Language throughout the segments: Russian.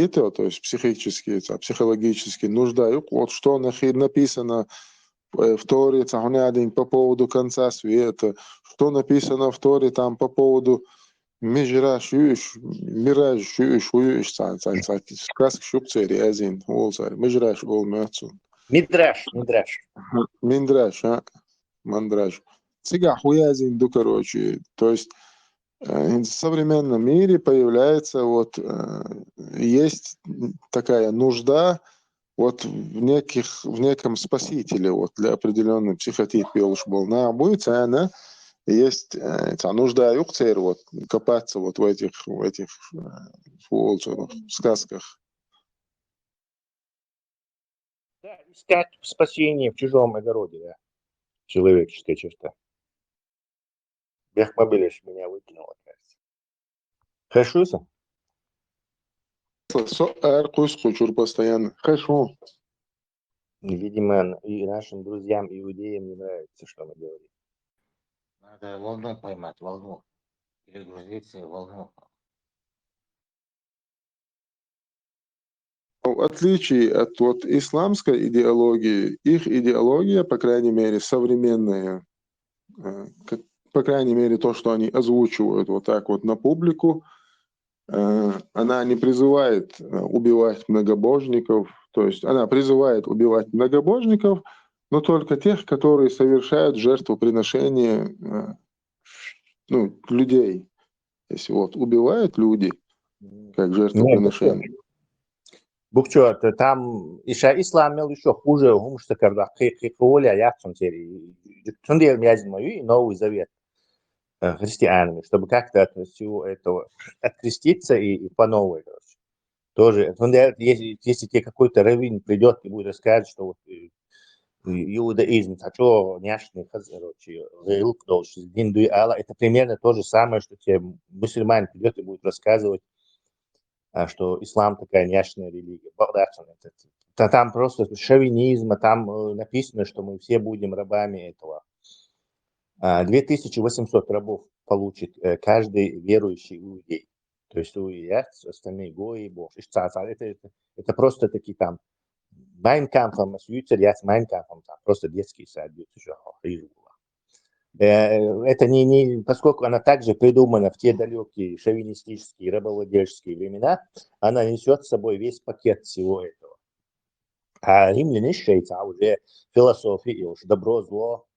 хитро, то есть психологически нуждаю. Вот что написано в Торе по поводу конца света, что написано в Торе там по поводу Мираж, сказка Шукцери, Азин, Волцарь, Мираж, Волмерцун. Мидраш. Миндраж, мандраж. Цыга хуязин, короче. То есть в современном мире появляется есть такая нужда в неком спасителе для определенной психотипа Белушболна будет, она есть нужда юкцер копаться в этих сказках. Да, искать спасение в чужом огороде, да. Человеческая черта. Бехмобилиш меня выкинула, кажется. Хэшуса? Кучур постоянно. Хэшу. Видимо, и нашим друзьям, иудеям не нравится, что мы говорим. Надо волну поймать, волну. Перегрузиться в волну. В отличие от исламской идеологии, их идеология, по крайней мере, современная, по крайней мере, то, что они озвучивают на публику, она не призывает убивать многобожников, то есть она призывает убивать многобожников, но только тех, которые совершают жертвоприношение людей. Если убивают люди, как жертвоприношение. Букчо, там ислам имел еще хуже, что когда хихоля яхтом серии. Тундел мязин мою Новый Завет христианами, чтобы как-то от всего этого откреститься и по новой, короче. Тоже, если тебе какой-то раввин придет и будет рассказывать, что иудаизм, что няшный, короче, гинду Алла, это примерно то же самое, что тебе мусульманин придет и будет рассказывать, что ислам такая няшная религия. Там просто шовинизм, там написано, что мы все будем рабами этого. 2800 рабов получит каждый верующий иудей. То есть остальные гои, бог. Это просто такие там Майнкамфом, Майнкамфом, там просто детский сад. Это поскольку она также придумана в те далекие шовинистические, рабовладельческие времена, она несет с собой весь пакет всего этого. А римляне шейца уже философия, уж добро, зло,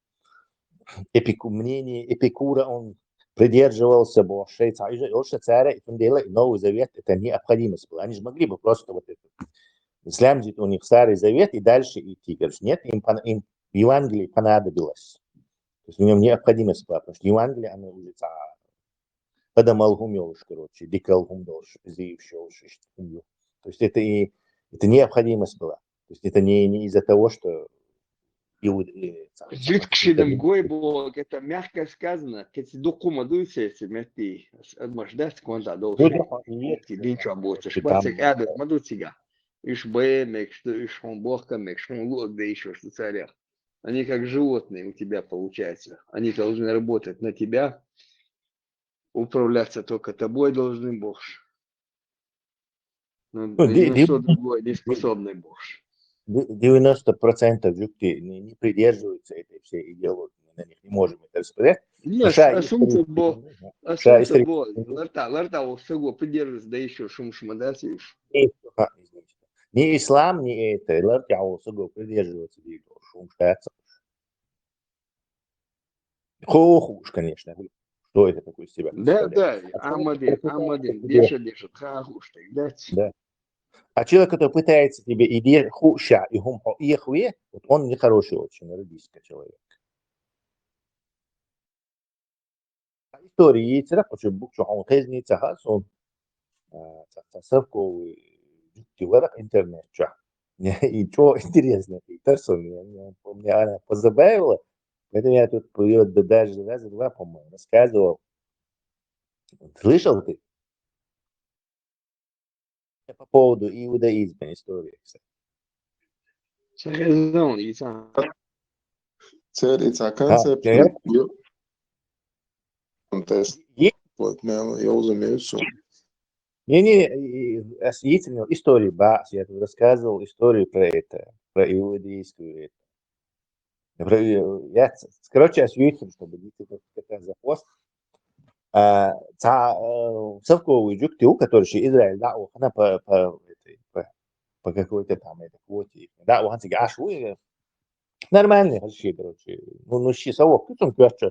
мнение Эпикура, он придерживался, бо шейца, и царя, и Новый Завет, это необходимость была. Они же могли бы просто слямзить у них Старый Завет и дальше идти. Нет, им Евангелие понадобилось. То есть в нем необходимость была, потому что Евангелие, оно уже подамалгум ёлыш, короче, дикалгум долж, заившёлыш. То есть это необходимость была. То есть это не из-за того, что Жидкшидом гойбо, это мягко сказано, если докума дуйся, если мягкий, отмаждать, конта должен. Динчо будет, шпацик, адет, мадутига. Иш бэмек, что иш он бохкамек, что он лот, да еще что царях. Они как животные у тебя получается. Они должны работать на тебя, управляться только тобой должны Бог. Но ни на что другое не способный Бог. 90% жуки не придерживаются этой всей идеологии. Мы на них не можем это рассказать. Нет, асумция Бог. Ларта всего придерживается, да еще шум-шмадати. Ни ислам, ни это. Ларта всего придерживается, шум-шмадати. Хохуш, конечно. Что это такое из себя? Да, Амадин, держит, хахуш, да. А человек, который пытается тебе идея хуша и хумхо и хуе, вот он нехороший очень, радистский человек. История есть, да, потому что букчу он хезница хасон, совку в интернет, и что интересно, персон, меня она позабавила, поэтому я тут даже раза два, по-моему, рассказывал. Слышал ты? По поводу иудаизма истории, кстати. Царица концепт. Контест. Вот, я разумею все. осветил историю Баас, я тут рассказывал историю про это, про иудейскую. Короче, осветил, чтобы не за пост. Совковый джуктиу, который Израиль, да, она по какой-то там этой квоте, да, он тебе нормальный, короче, ну, щи совок, тут он квартира,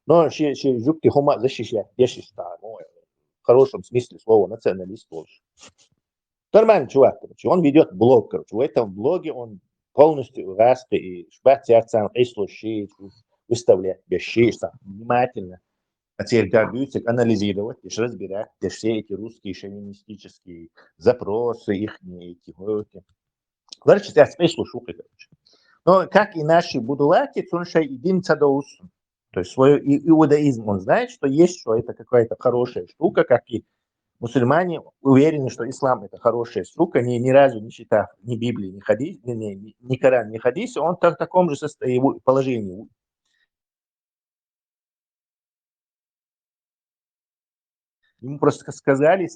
но щи жукти хома защищает, я считаю, в хорошем смысле слова, националист больше. Нормальный чувак, короче, он ведет блог, короче, в этом блоге он полностью раст и шпатиацан, и слушает, выставляет вещи, внимательно. А теперь гордятся анализировать, и разбирать все эти русские шовинистические запросы, их эти. Короче, я слушаю, короче. Но как и наши будулаки, он же единица до то есть свой иудаизм, он знает, что есть, что это какая-то хорошая штука, как и мусульмане уверены, что ислам это хорошая штука, ни разу не читав ни Библии, ни хадис, ни Коран, ни хадис, он в таком же положении. Ему просто сказали,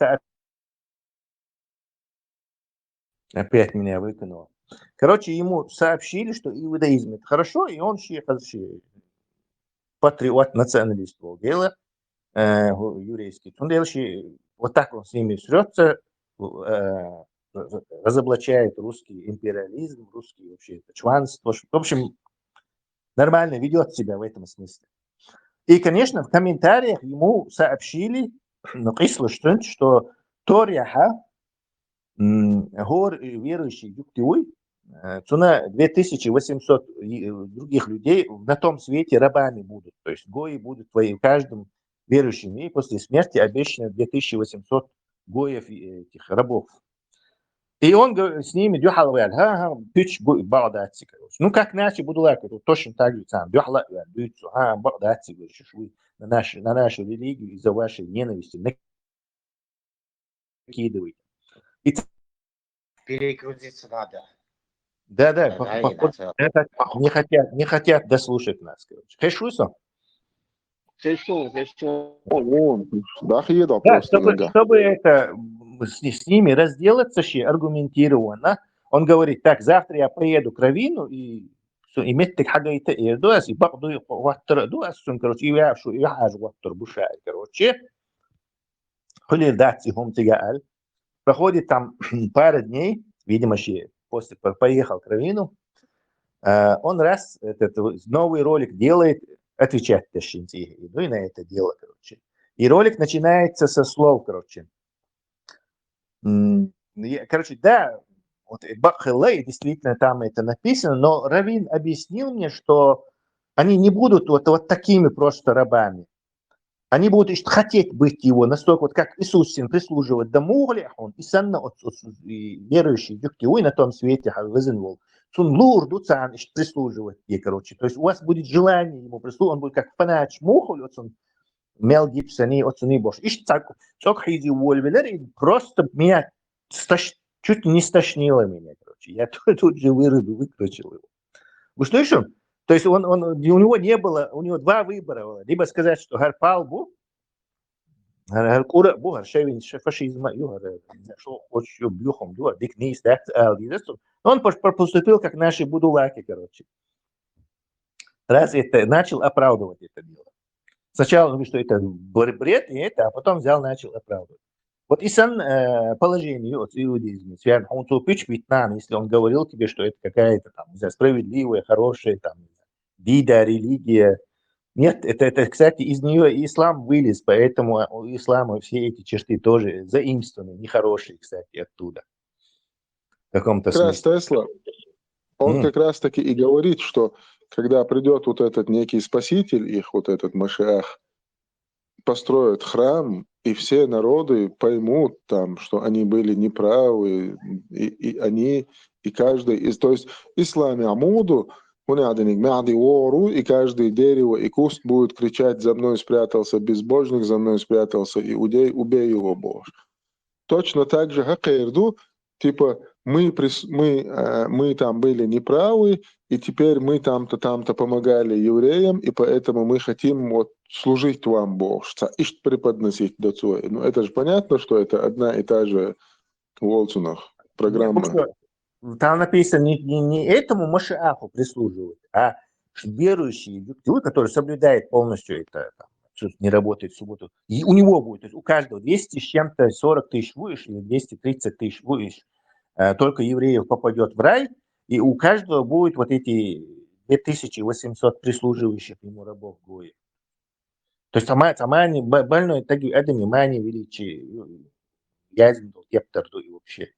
опять меня выкинуло. Короче, ему сообщили, что иудаизм это хорошо, и он патриот, националист был дело, еврейский. Он вот так он с ними срется, разоблачает русский империализм, русский вообще чванство. В общем, нормально ведет себя в этом смысле. И, конечно, в комментариях ему сообщили, что Торьяха, гор верующий Юктиуй, цена 2800 других людей на том свете рабами будут. То есть гои будут твои в каждом верующем, и после смерти обещано 2800 гоев этих рабов. И он с ними дюхалвяд, пич багдадцы, короче. Ну, как наши будулаки, точно так же сам. Дюхалвяд, багдадцы, говоришь, вы на нашу религию из-за вашей ненависти накидываете. Перекрутиться надо. Да, не хотят дослушать нас, короче. Хэшуйсо? Да, чтобы это с ними разделаться, аргументированно, он говорит, так, завтра я поеду к раввину и имеет хагайта и дуас и бахду ваттер дуас, короче, и я аж ваттер бушай, короче. Хули дать им тигааль. Проходит там пара дней, видимо, после поехал к раввину, он раз этот новый ролик делает, отвечать точнее, ну и на это дело, короче. И ролик начинается со слов, короче. Короче, да, вот Бахэлэй, действительно там это написано, но раввин объяснил мне, что они не будут вот такими просто рабами. Они будут хотеть быть его настолько, вот как Иисус прислуживать домугле, он и санна верующий на том свете вызвал. Сун лур дуцан прислуживать ей, короче. То есть у вас будет желание ему прислуживать, он будет как фанач мухоль, вот он Мел Гибсон и отцуни бош. Ищ цок хизи вольвелер, и просто меня чуть не стошнило меня, короче. Я тут же выкрутил его. Вы что еще? То есть у него не было, у него два выбора было. Либо сказать, что Гарпал был, фашизма, что хочет бьюхом, он поступил как наши будулаки, короче. Раз это начал оправдывать это дело. Сначала он говорит, что это бред, и это, а потом начал оправдывать. Вот и сам положение от иудеизма, он тупич Вьетнам, если он говорил тебе, что это какая-то там, не знаю, справедливая, хорошая там вида, религия. Нет, это, кстати, из нее и ислам вылез, поэтому у ислама все эти черты тоже заимствованы, нехорошие, кстати, оттуда. В каком-то смысле. Тесла, он как раз таки и говорит, что когда придет вот этот некий спаситель, их вот этот Машиах, построят храм, и все народы поймут там, что они были неправы, и они, и каждый из... То есть исламе Амуду, и каждое дерево и куст будет кричать: за мной спрятался безбожник, за мной спрятался иудей, убей его, Бог. Точно так же Хакаирду, типа мы там были неправы, и теперь мы там-то помогали евреям, и поэтому мы хотим вот служить вам Бог, ищет преподносить до цой. Ну, это же понятно, что это одна и та же в Волцунах программа. Там написано не этому Машиаху прислуживают, а верующие, которые соблюдают полностью это, там, не работает в субботу. И у него будет, то есть у каждого 200 с чем-то 40 тысяч выше или 230 тысяч выше. Только евреев попадет в рай, и у каждого будет вот эти 2800 прислуживающих ему рабов Гои. То есть амани больной таги адами мани величи язн ептерду и вообще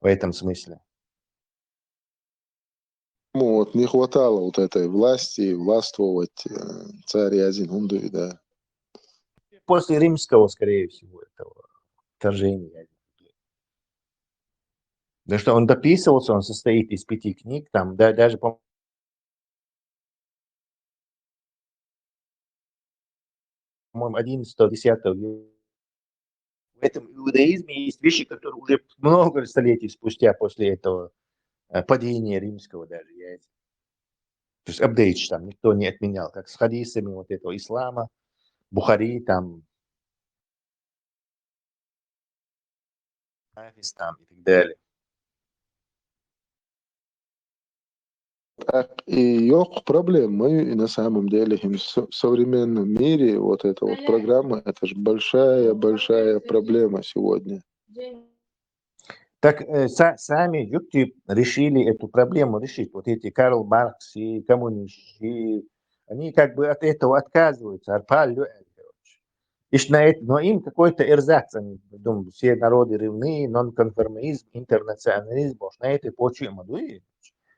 в этом смысле. Ну, вот не хватало вот этой власти, властвовать царь Язин Унду, да. После римского, скорее всего, этого вторжения. Да что он дописывался, он состоит из 5 книг, там, да, даже, по-моему, 11-10 века. В этом иудаизме есть вещи, которые уже много столетий спустя после этого падения римского даже. То есть апдейт там никто не отменял, как с хадисами вот этого ислама, Бухари там, Хафиз там и так далее. Так, и yok проблем. Мы на самом деле в современном мире вот эта вот программа, это же большая проблема сегодня. Так сами юкти решили эту проблему решить. Вот эти Карл Маркс и коммунисты, они как бы от этого отказываются. Но им какой-то эрзац, они думают, все народы равны, нонконформизм, интернационализм, на этой почве мадуи.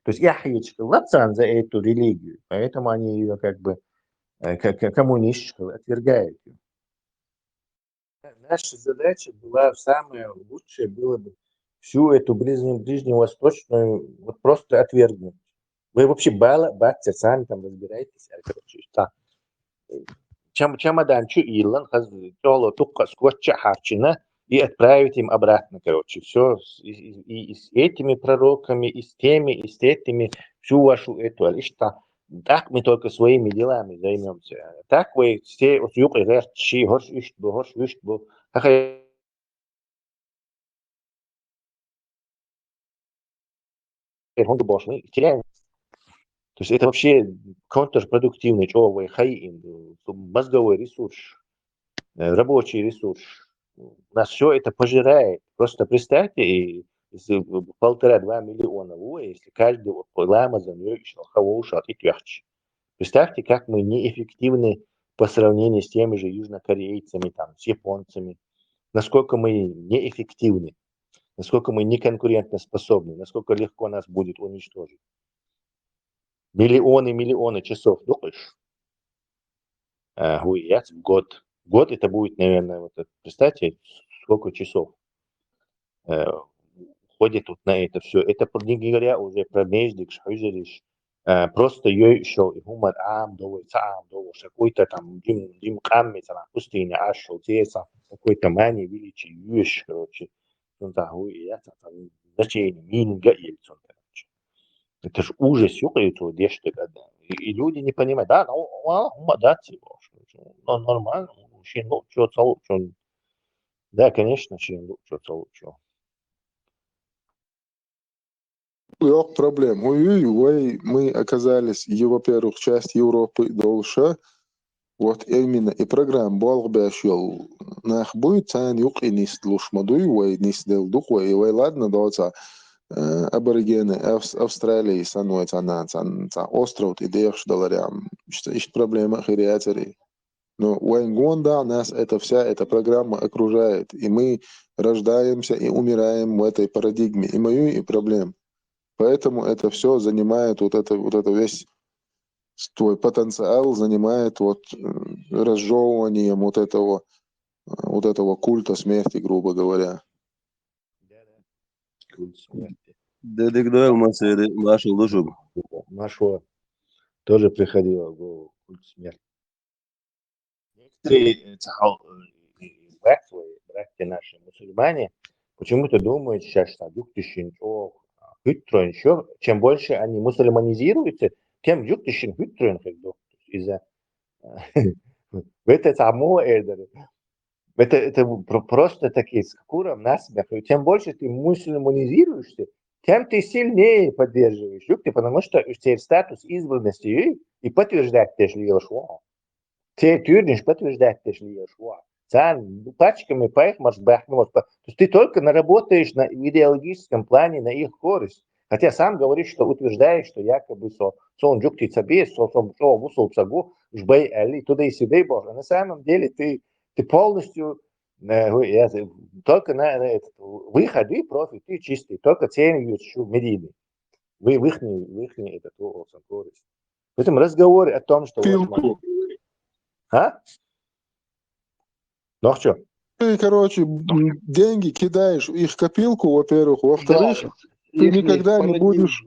То есть яхичка лацан за эту религию, поэтому они ее как бы коммунисты отвергают. Наша задача была самая лучшая, было бы всю эту ближневосточную вот просто отвергнуть. Вы вообще бачите, сами там разбираетесь. Чемоданчу Илон, только скотча харчина и отправить им обратно, короче, все и с этими пророками, и с теми, и с этими, всю вашу эту, так мы только своими делами займемся. Так вы все, теряем. То есть это вообще контрпродуктивный мозговой ресурс, рабочий ресурс. Нас все это пожирает. Просто представьте, и 1,5-2 миллиона, если каждый лама за нее представьте, как мы неэффективны по сравнению с теми же южнокорейцами, там, с японцами. Насколько мы неэффективны, насколько мы неконкурентоспособны, насколько легко нас будет уничтожить. Миллионы часов, думаешь? В год. Год это будет, наверное, вот, представьте, сколько часов ходит тут на это все. Это, не говоря уже про междик, шхюзериш, просто ее еще и гумар цаам, какой-то там дим камми, пустыня, ашел, теса, какой-то мани, величий, юш, короче. Значение, минга или короче. Это же ужас, и люди не понимают, да, нормально, да, конечно, что-то. Yok проблем. Мы оказались, во-первых, часть Европы дольше. Вот именно и программа Болбашил нах будет цан юк и нистлуш мадуй, вой нисдел дух, вой ладно, доца аборигены Австралии санует цан остров и деш долларям. Что проблема хириатери. Но Уэнгонда нас вся эта программа окружает, и мы рождаемся и умираем в этой парадигме, и мою, и проблем. Поэтому это все занимает вот это весь твой потенциал занимает разжевыванием вот этого культа смерти, грубо говоря. Культ смерти. Машел душу. Нашего тоже приходило в голову культ смерти. Некоторые братья наши мусульмане почему-то думают сейчас, что чем больше они мусульманизируются, тем из-за Это само это. Это просто такие с куром насмех. И тем больше ты мусульманизируешься, тем ты сильнее поддерживаешь юкти, потому что у тебя статус избранности и подтверждать ты шли шо. Ты тюрниш подтверждать ты шли шо. Сам пачками поехать бахнуть. То есть ты только наработаешь на идеологическом плане на их користь. Хотя сам говоришь, что утверждаешь, что якобы сон джукти цабе, сон мусул цагу, жбей али, туда и сюда и боже. На самом деле ты полностью только на этот выходы профи, ты чистый, только ценишь медийный. Вы в их этот користь. В этом разговоре о том, что... Пилку. А? Ну что? Ты, короче, деньги кидаешь в их копилку, во-первых. Во-вторых, ты никогда не будешь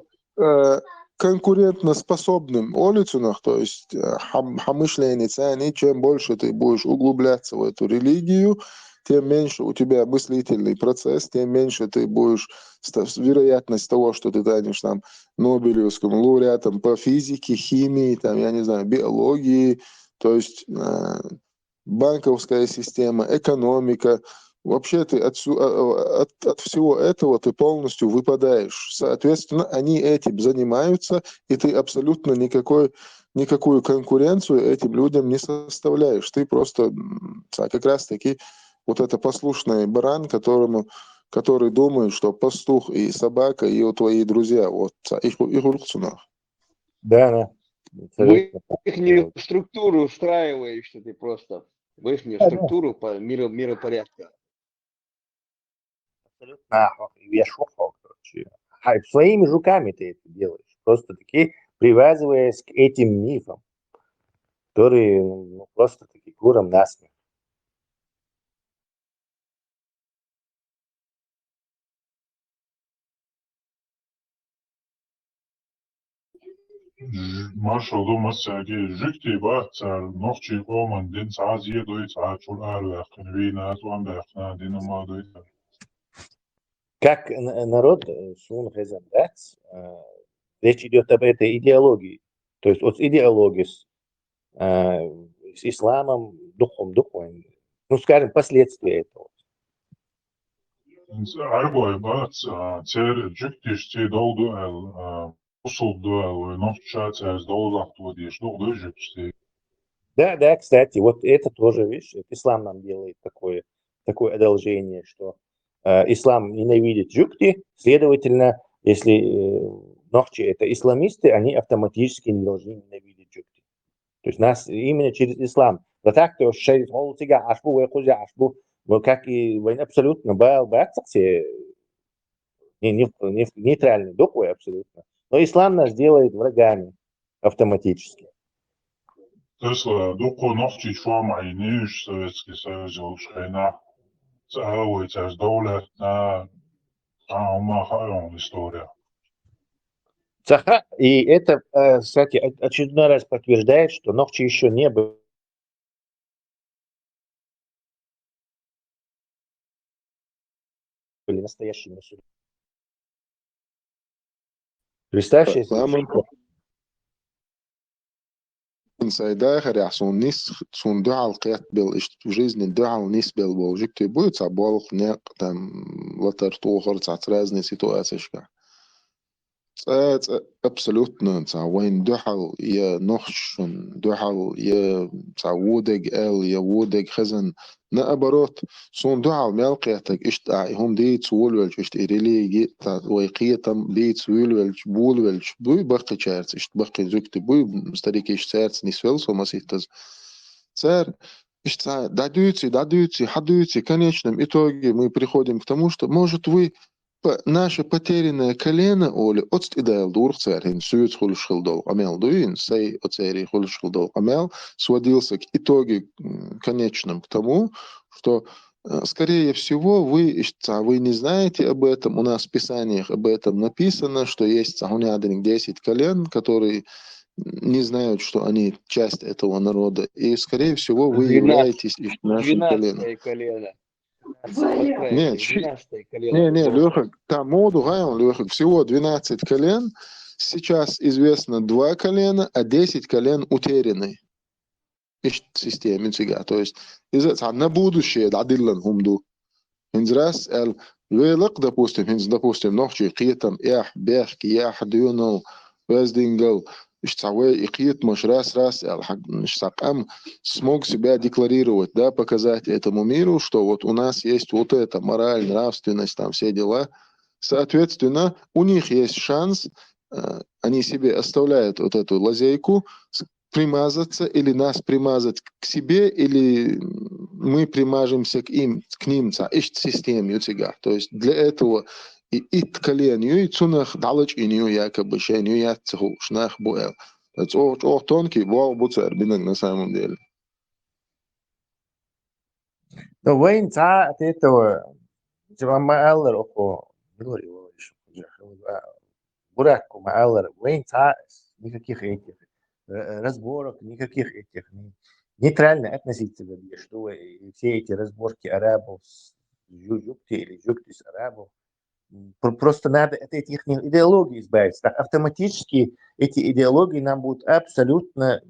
конкурентоспособным улицунах, то есть хамышление цены, чем больше ты будешь углубляться в эту религию, тем меньше у тебя мыслительный процесс, тем меньше ты будешь вероятность того, что ты станешь там Нобелевским лауреатом по физике, химии, там, я не знаю, биологии, то есть банковская система, экономика. Вообще ты от всего этого ты полностью выпадаешь. Соответственно, они этим занимаются, и ты абсолютно никакую конкуренцию этим людям не составляешь. Ты просто как раз-таки вот это послушный баран, который думает, что пастух и собака, и твои друзья. Вот их урцунах. Да. В их структуру устраиваешься ты просто. В их структуру по миропорядка. Абсолютно вешухо, короче. Своими жуками ты это делаешь. Просто таки привязываясь к этим мифам, которые просто таки куром насмех. Marshall masagi jukti ba tsar nochi oman din sazi doit achul arwaq вина туамбахна динома доит. Как народ сун хезандат, речь идет об этой идеологии. То есть от идеологии с исламом, духом, ну, скажем, последствия этого. Арбой ба цер juktishti doldu el usuldu el nocha цер долдахту диш долду jukti. Да, кстати, вот это тоже, видишь, ислам нам делает такое одолжение, что ислам ненавидит джукти, следовательно, если нохчи это исламисты, они автоматически не должны ненавидеть джукти. То есть нас именно через ислам. Да так, то шейд холтига ашбу, ашбу, как и война абсолютно нейтральный, духовый абсолютно. Но ислам нас делает врагами автоматически. Тесла дуко нохчи швама и ниш Советский Союз улшхайна цаавой цаз доля на хаумахайон история. И это, кстати, очередной раз подтверждает, что нохчи еще не были настоящими мусульманами. Представьте себе. Инсайдахар ясон нис сун дуал қият бел ишт в жизни дуал нис бел болжик ты будет заболх не там латар тухар цат разные ситуации шка. Абсолютно وين دحل يا نخشن دحل يا وودج يا وودج خزن نأبرات صون دحل ملقيتك إشت هم ديت سولولش إشت إريلي ويقيتم ديت سولولش بولولش بوي بقي شارц إشت بقي زوجتي بوي مستريك إشت سارц نسوел сомаситаз царь إشت дадуйте, конечном итоге мы приходим к тому, что может вы наше потерянное колено, Оля, отстидайл дурцерин, сует хулшилдол, амел дуин, сей оцери хулшилдол, амел, сводился к итоге конечном, к тому, что, скорее всего, вы не знаете об этом, у нас в Писаниях об этом написано, что есть 10 колен, которые не знают, что они часть этого народа, и, скорее всего, вы являетесь нашим коленом. Нет, Леха, там моду гайон, Леха, всего 12 колен, сейчас известно 2 колена, а 10 колен утеряны. ишт системе цыга. То есть из-за на будущее дадиллан хумду. Инзрас эл велик, допустим, нохчи қиетам эх бех киях дюнал вездингл ишцаве икиет маш раз эл сакам смог себя декларировать, да, показать этому миру, что вот у нас есть вот эта мораль, нравственность, там все дела. Соответственно, у них есть шанс, они себе оставляют вот эту лазейку примазаться или нас примазать к себе, или мы примажемся к ним, ищет системе утига. То есть для этого и ткалению, и цунах далечинию якобы, шению яцеху, шнах буэл. Это очень тонкий, буал буцер, бинак на самом деле. Ну, войн та от этого, мааллер око, говори, бураку мааллер, войн та никаких этих разборок, никаких этих нейтрально относиться к себе, что все эти разборки арабов с югти или югти с арабов, просто надо от этих идеологий избавиться. Так автоматически эти идеологии нам будут абсолютно,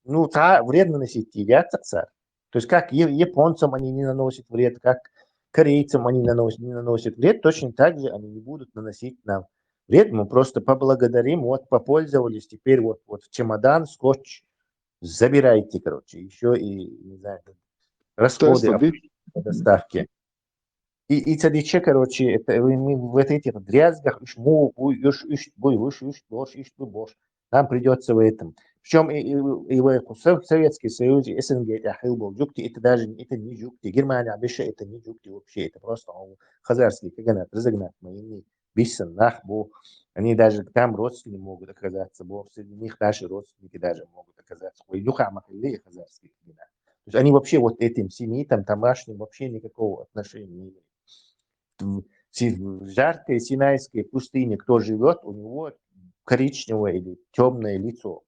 ну, вредно носить, являться. То есть как японцам они не наносят вред, как корейцам они не наносят вред, точно так же они не будут наносить нам вред. Мы просто поблагодарим, вот попользовались, теперь вот чемодан, скотч, забирайте, короче, еще и, не знаю, расходы по доставке. И цадиче, короче, это мы в этих дрязгах, нам придется в этом. Причем и в Советский Союз, СНГ, это даже это не жукти. Германия обещает, это не жукти вообще, это просто хазарский, каганат, разогнат, мои бисен, нахбу. Они даже там родственники могут оказаться, среди них наши родственники даже могут оказаться. Хазарские каганат. То есть они вообще вот этим семитам, тамашним вообще никакого отношения не имеют. В жаркой Синайской пустыне кто живет, у него коричневое или темное лицо.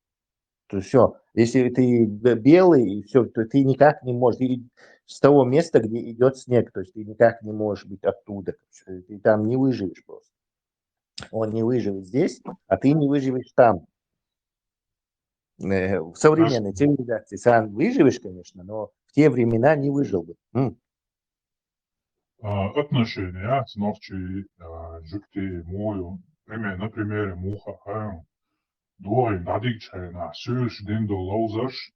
То есть все, если ты белый, и все, то ты никак не можешь, ты с того места, где идет снег, то есть ты никак не можешь быть оттуда, ты там не выживешь просто. Он не выживет здесь, а ты не выживешь там. В современной цивилизации сам выживешь, конечно, но в те времена не выжил бы. Отношения с ногчи, жукти, мою, на примере муха, دوغي بعديك شاينا سيرش دين دو لوزش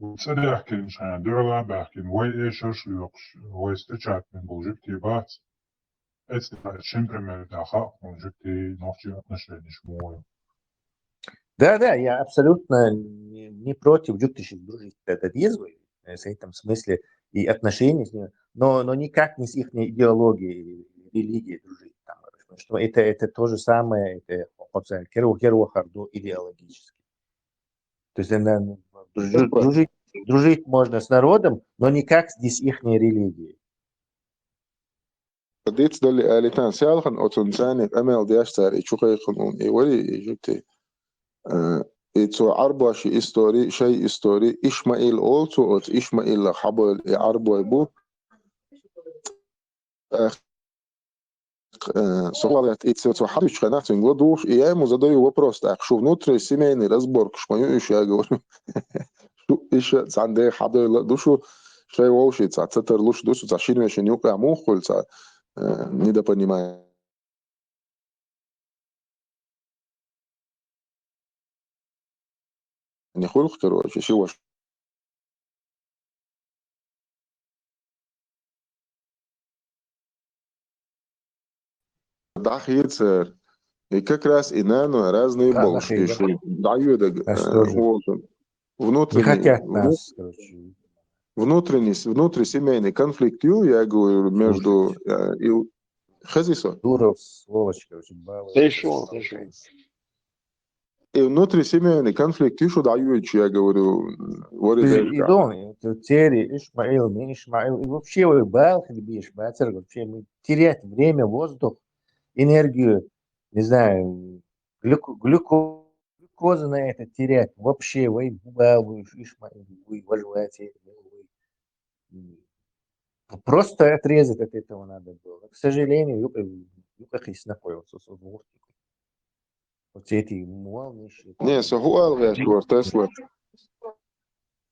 وتصدق كن شاينا دوغا باكن واي ايشش يوكش واي استشعت من بوجبتي بات это шимпример даха жукти ногчи отношения шмою. Да, я абсолютно не против жуктиши дружить. Это езвы, в этом смысле и отношения с ними, но никак не с их идеологией, религией дружить. Там, что это то же самое, это керуахарду идеологически. То есть дружить можно с народом, но никак с их религией. Dit dolly alitan sialhan otun sani amel diashtar ichukayqun iwari ijukti. It's arba shay story Ishmael also ot Ishmael habol arba bu صغرت حدش قناعت إن دوش أيام وزادوا وبروست أخشوا نوتر سيماني رزبورك شمايو إيش يا جور شو إيش عندي حدا لا دوشو شيء واوشي تاع تتر لوش دوشو تاع شيء ماشي يوقع موخل تاع نيدا понимаю не خلق короче شو да хитер и как раз и нано разные болшки что дают не хотят нас, короче. Внутрисемейный конфликт, я говорю, между Хазисо. Дуров, сволочь, короче, и внутрисемейный конфликт, что дают, я говорю, Тери, Ишмаил, не Ишмаил, и вообще вообще мы терять время, воздух, энергию, не знаю, глюкозу на это терять, вообще вы Ишмаил, вы воживаете, просто отрезать от этого надо было. К сожалению, юкахис находился с удовольствием. Вот эти муалниши. Не, сахуал я Тесла.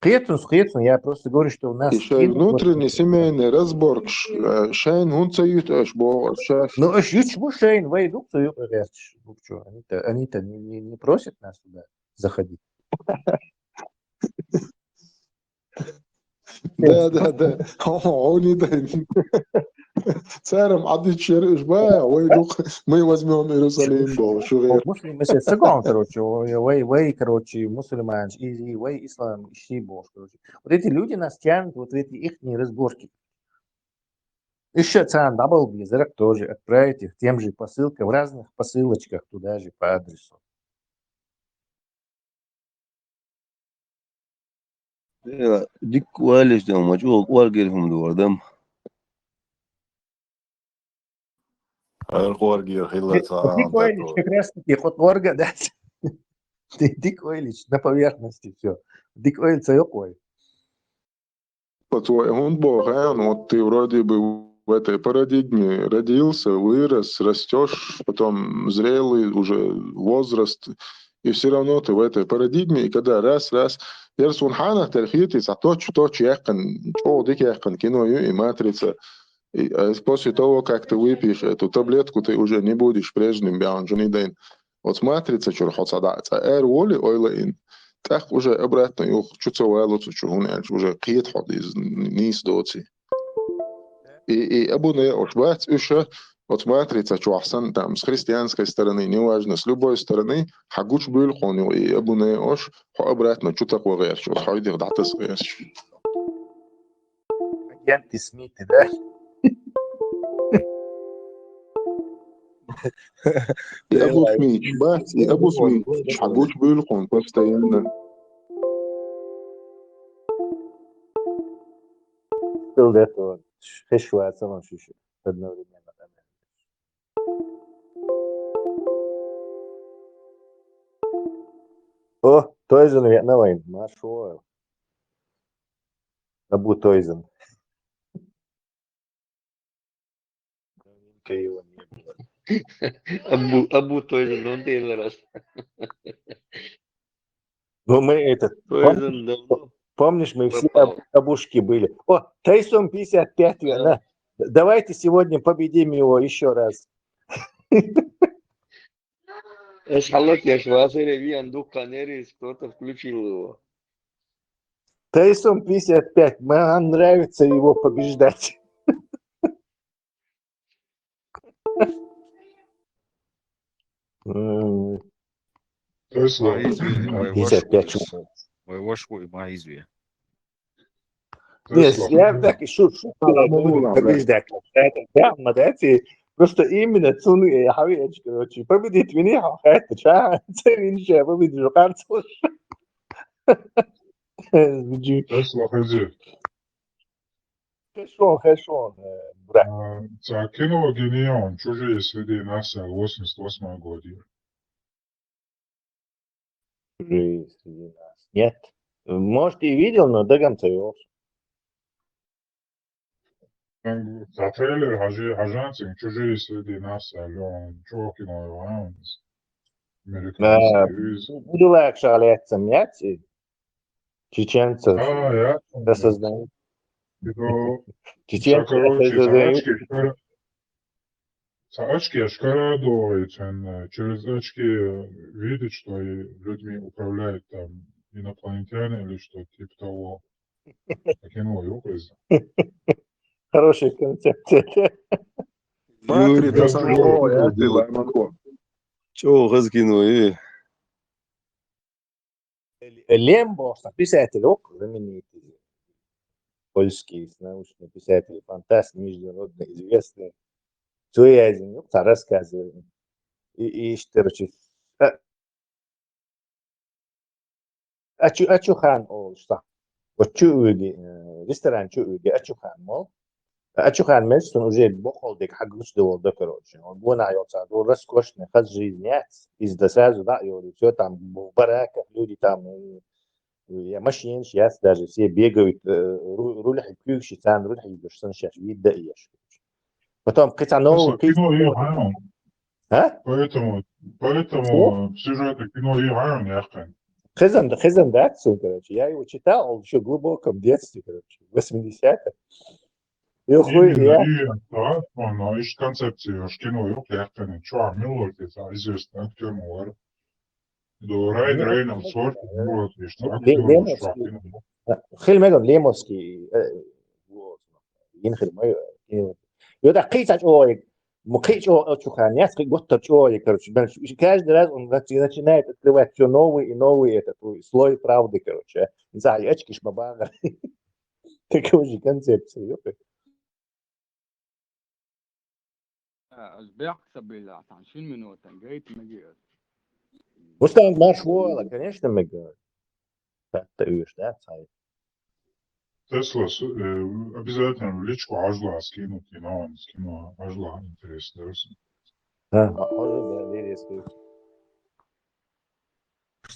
Қиетсін, я просто говорю, что у нас... Еще внутренний семейный разбор. Шайн он цаюташ бо шаш. Ну, почему Шейн, вы идут, они-то не просят нас туда заходить. Да. Он и да. Царем عدد شرق بقى ويدوخ мы возьмем Иерусалим бо шугер. Муслим, если сагон, короче, короче, мусульман, вы ислам, ищи бог, короче. Вот эти люди нас тянут вот в эти их разборки. Еще цан дабл визерок тоже отправить их тем же посылкам в разных посылочках туда же по адресу. ديك والش دم مجوق والقيرهم دوردم القوارجي خيلة Дик Ойлич как раз таки ход ворга, да? Дик Ойлич на поверхности все. Дик Ойлич ой. Он бог, вот ты вроде бы в этой парадигме родился, вырос, растешь, потом зрелый уже возраст, и все равно ты в этой парадигме, и когда раз, Ерсун Хана Терхити, за то, яхкан, дик яхкан кино и матрица, и после того, как ты выпьешь эту таблетку, ты уже не будешь прежним бяунжунидейн. Вот матрица, чурхот садается, воли ойлаин. Так уже обратно, уже қиет ход из низ доци. И абуне ошбац еще вот матрица, что ахсан там с христианской стороны, неважно, с любой стороны, хагуч был хоню, и абуне ош, обратно, что такое гэр, что хайдер датас гэр. Агенты Смиты, да? И Абу Смич, бац, и Абу Смич, хагуч был хон постоянно. Был это хешуа целом шиши одновременно. О, Тойзен Вьетнамайн, нашел. Абу Тойзен. Его не было. Абу Тойзен, он ты раз. Ну, мы этот... Тойзен давно. Помнишь, мы все Попал. обушки были. О, Тайсон 55, да. Давайте сегодня победим его еще раз. Эшхалат я швасере виан канерис, кто-то включил его. Тайсон 55, нам нравится его побеждать. Тесла. 55 часов. Вашу и Маизве. Нет, я так и шутку побеждать. Это прямо, да, просто именно цуны, я хавич, короче, победить меня, это ча, ценинча, победить жукарцу. Тесла хазир. Хорошо, брат. За кино Генион, чужие следы НАСА, 88 года. Нет. Может, и видел, но до конца его. За трейлер Хажанцин, чужие следы НАСА, Леон, чего кино Иванс. Американский Союз. Буду легче оляться, нет? Чеченцев Я. создают. Короче, очки ашкара через очки видеть, что людьми управляют там инопланетяне или что типа того. Кино образ. Хорошая концепция. Матрица самого, я ты Чего газкину, Лембо, писатель, знаменитый. Польский научный писатель, фантаст, международно известный. Цуязин, рассказывает. И короче, Ачухан olsa. O çuğugi, restoran çuğugi Ачухан mol. Ачухан мельсон уже бохолдик حقوش دول короче. Он бона йоца, до роскошный ход жизни. Из до сразу, да, и все там в бараках, люди там, машин сейчас даже все бегают, руль ключи, там руль идешь, сон сейчас видно и ешь. Потом какая-то новая Поэтому сюжеты кино и не Хазан Датсон, короче, я его читал еще в глубоком детстве, короче, в 80-х. Именно tā, man iš koncepcijos kino yok jätkanud Joa Millertit, известный актер var. Do Raid Reynolds sorti Millertist актер Joa kino. خيل ميدون ليموسكي ينخل ما يودا قيتاج اوي مقيت او تشوخانيات قطت اوي короче каждый раз он начинает открывать все новые и новые этот слой правды, короче. Не знаю, очки шмабага. Такой же концепция. البيحسب بالله عن شو منو تنجيت مجيء Мустанг Маршвола, конечно, мы говорим. Это уж, да, царь. Tesla обязательно в личку ажла скинуть, и на он скину ажла, интересно, да?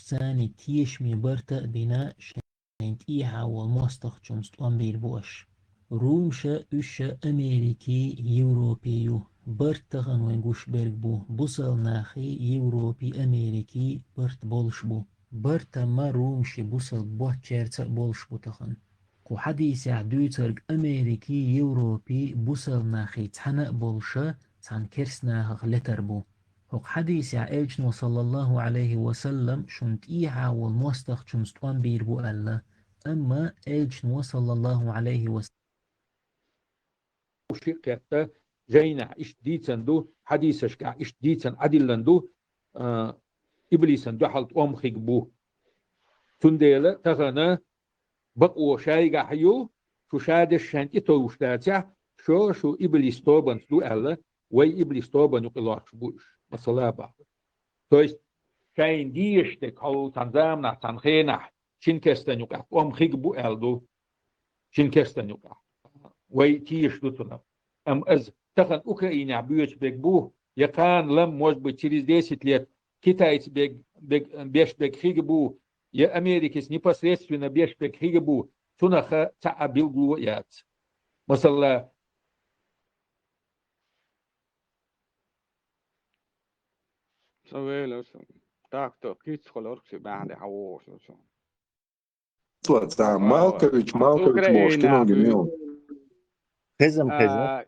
ثاني تيش مي برتا بناء شنت إيحا والمستخ جمست أمبير بوش رومشا إشا أمريكي يوروبيو برتغن وينقوش بو بوصل ناخي يوروبي أمريكي برت بولش بو برتا ما رومشي بوصل بوه تشيرتا بولش بو تخن كو حديث عدوترق أمريكي يوروبي بوصل ناخي تحنق بولشا تحن كرسناخ لتر بو هو حديث عائلنا صلى الله عليه وسلم شنت إيحا والمستخ جمست أمبير بو ألا أما إلجنا صلى الله عليه وسلم شيكتا زينا إيش ديتسندو حديثش كا إيش ديتسن عدلندو إبليسندو حلت أمخيك بو تنديلا تغنى بقوا شايقا حيو شو شادش شانتي توشتاتيا شو إبليس توبان دو ألا وي إبليس توبان يقلاش بوش مثلا بعض تويست شاين ديشتك هو تنزامنا تنخينا شنكستن يقع أمخيك بو ألدو شنكستن يقع وي تيش دوتنا أم أز تخن أوكرانيا بيوش بيك بو يكان لم موج بتشيريز 10 лет китайцы беш бек хигбу я америкис непосредственно беш бек хигбу тунаха таабил глуят масалла سويلوس تاكتو كيتس خلوركس بعد حووش Малкович Мошкин гнил.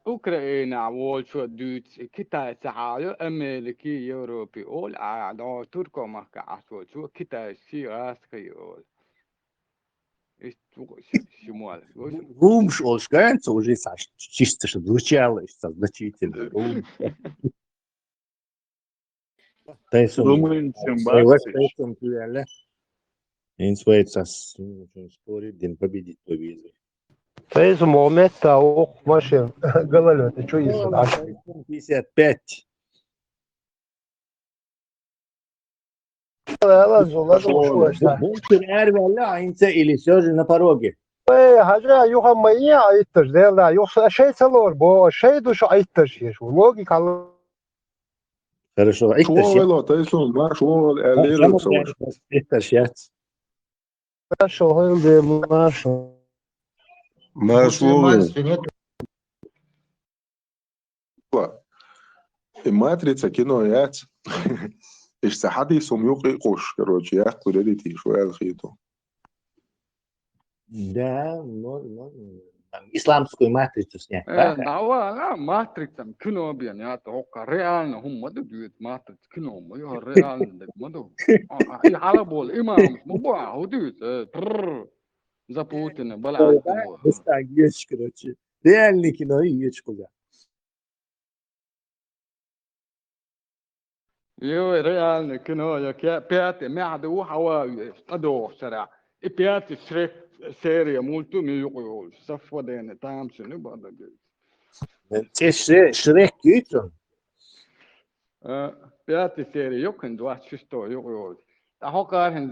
أوكرانيا وولشو دوتس كتاي سعايو أمريكي يوروبي أول عادو تركو مكا عسول شو كتاي سيراس كيول شمال Румш, кажется, уже чисто, что звучало значительно. Думаю, спорит, день победить по визе. Фейзу момента ох машин гололед, ты что есть? 55. Бункер Эрвеля, инца или все же на пороге. Хажа юха моя айттыш, да, юха шей целор, бо шей душ айттыш еш. Логика. Хорошо, Швойло, то есть он наш швол элирукс. Хорошо, де маш. Матрица кино яц. إيش حديث يوقي قش كروتش يا قريتي شو الخيطو. Да, исламскую матрицу снять. Да, матрица кино бьян, я только реально هم دوت матрица кино, мы реально مدو. И халабол имам, муба, удит, запутано, бала. Так есть, короче. Реальный кино и есть куда. يو ريال كنو يا بيات معدو حواوي ادو سرع بيات شريك سيريا مولتو ميقول صفوا دين تام شنو بعد شريك كيتون بيات سيريا يمكن دوات شستو يقول تحقر هن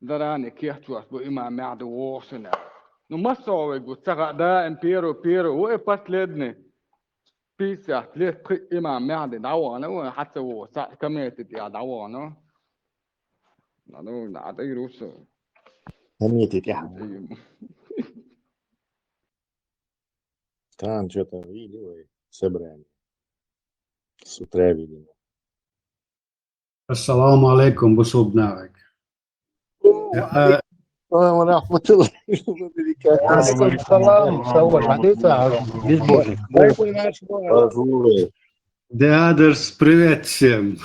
دراني كيحتو اسبو اما معدو وسنا نو مسو يقول تقع دا بيرو وقفت لدني بيسا تليت إما معدي دعوانا وحتى هو كمية تيا دعوانا نانو نعطي روسو كمية تيا كان что-то видео собрание с утра видимо. Assalamu alaikum, Busub Narek. ورحمة الله وبركاته. عليكم السلام سوى حديثة بيزبوطي Деадрс, привет всем.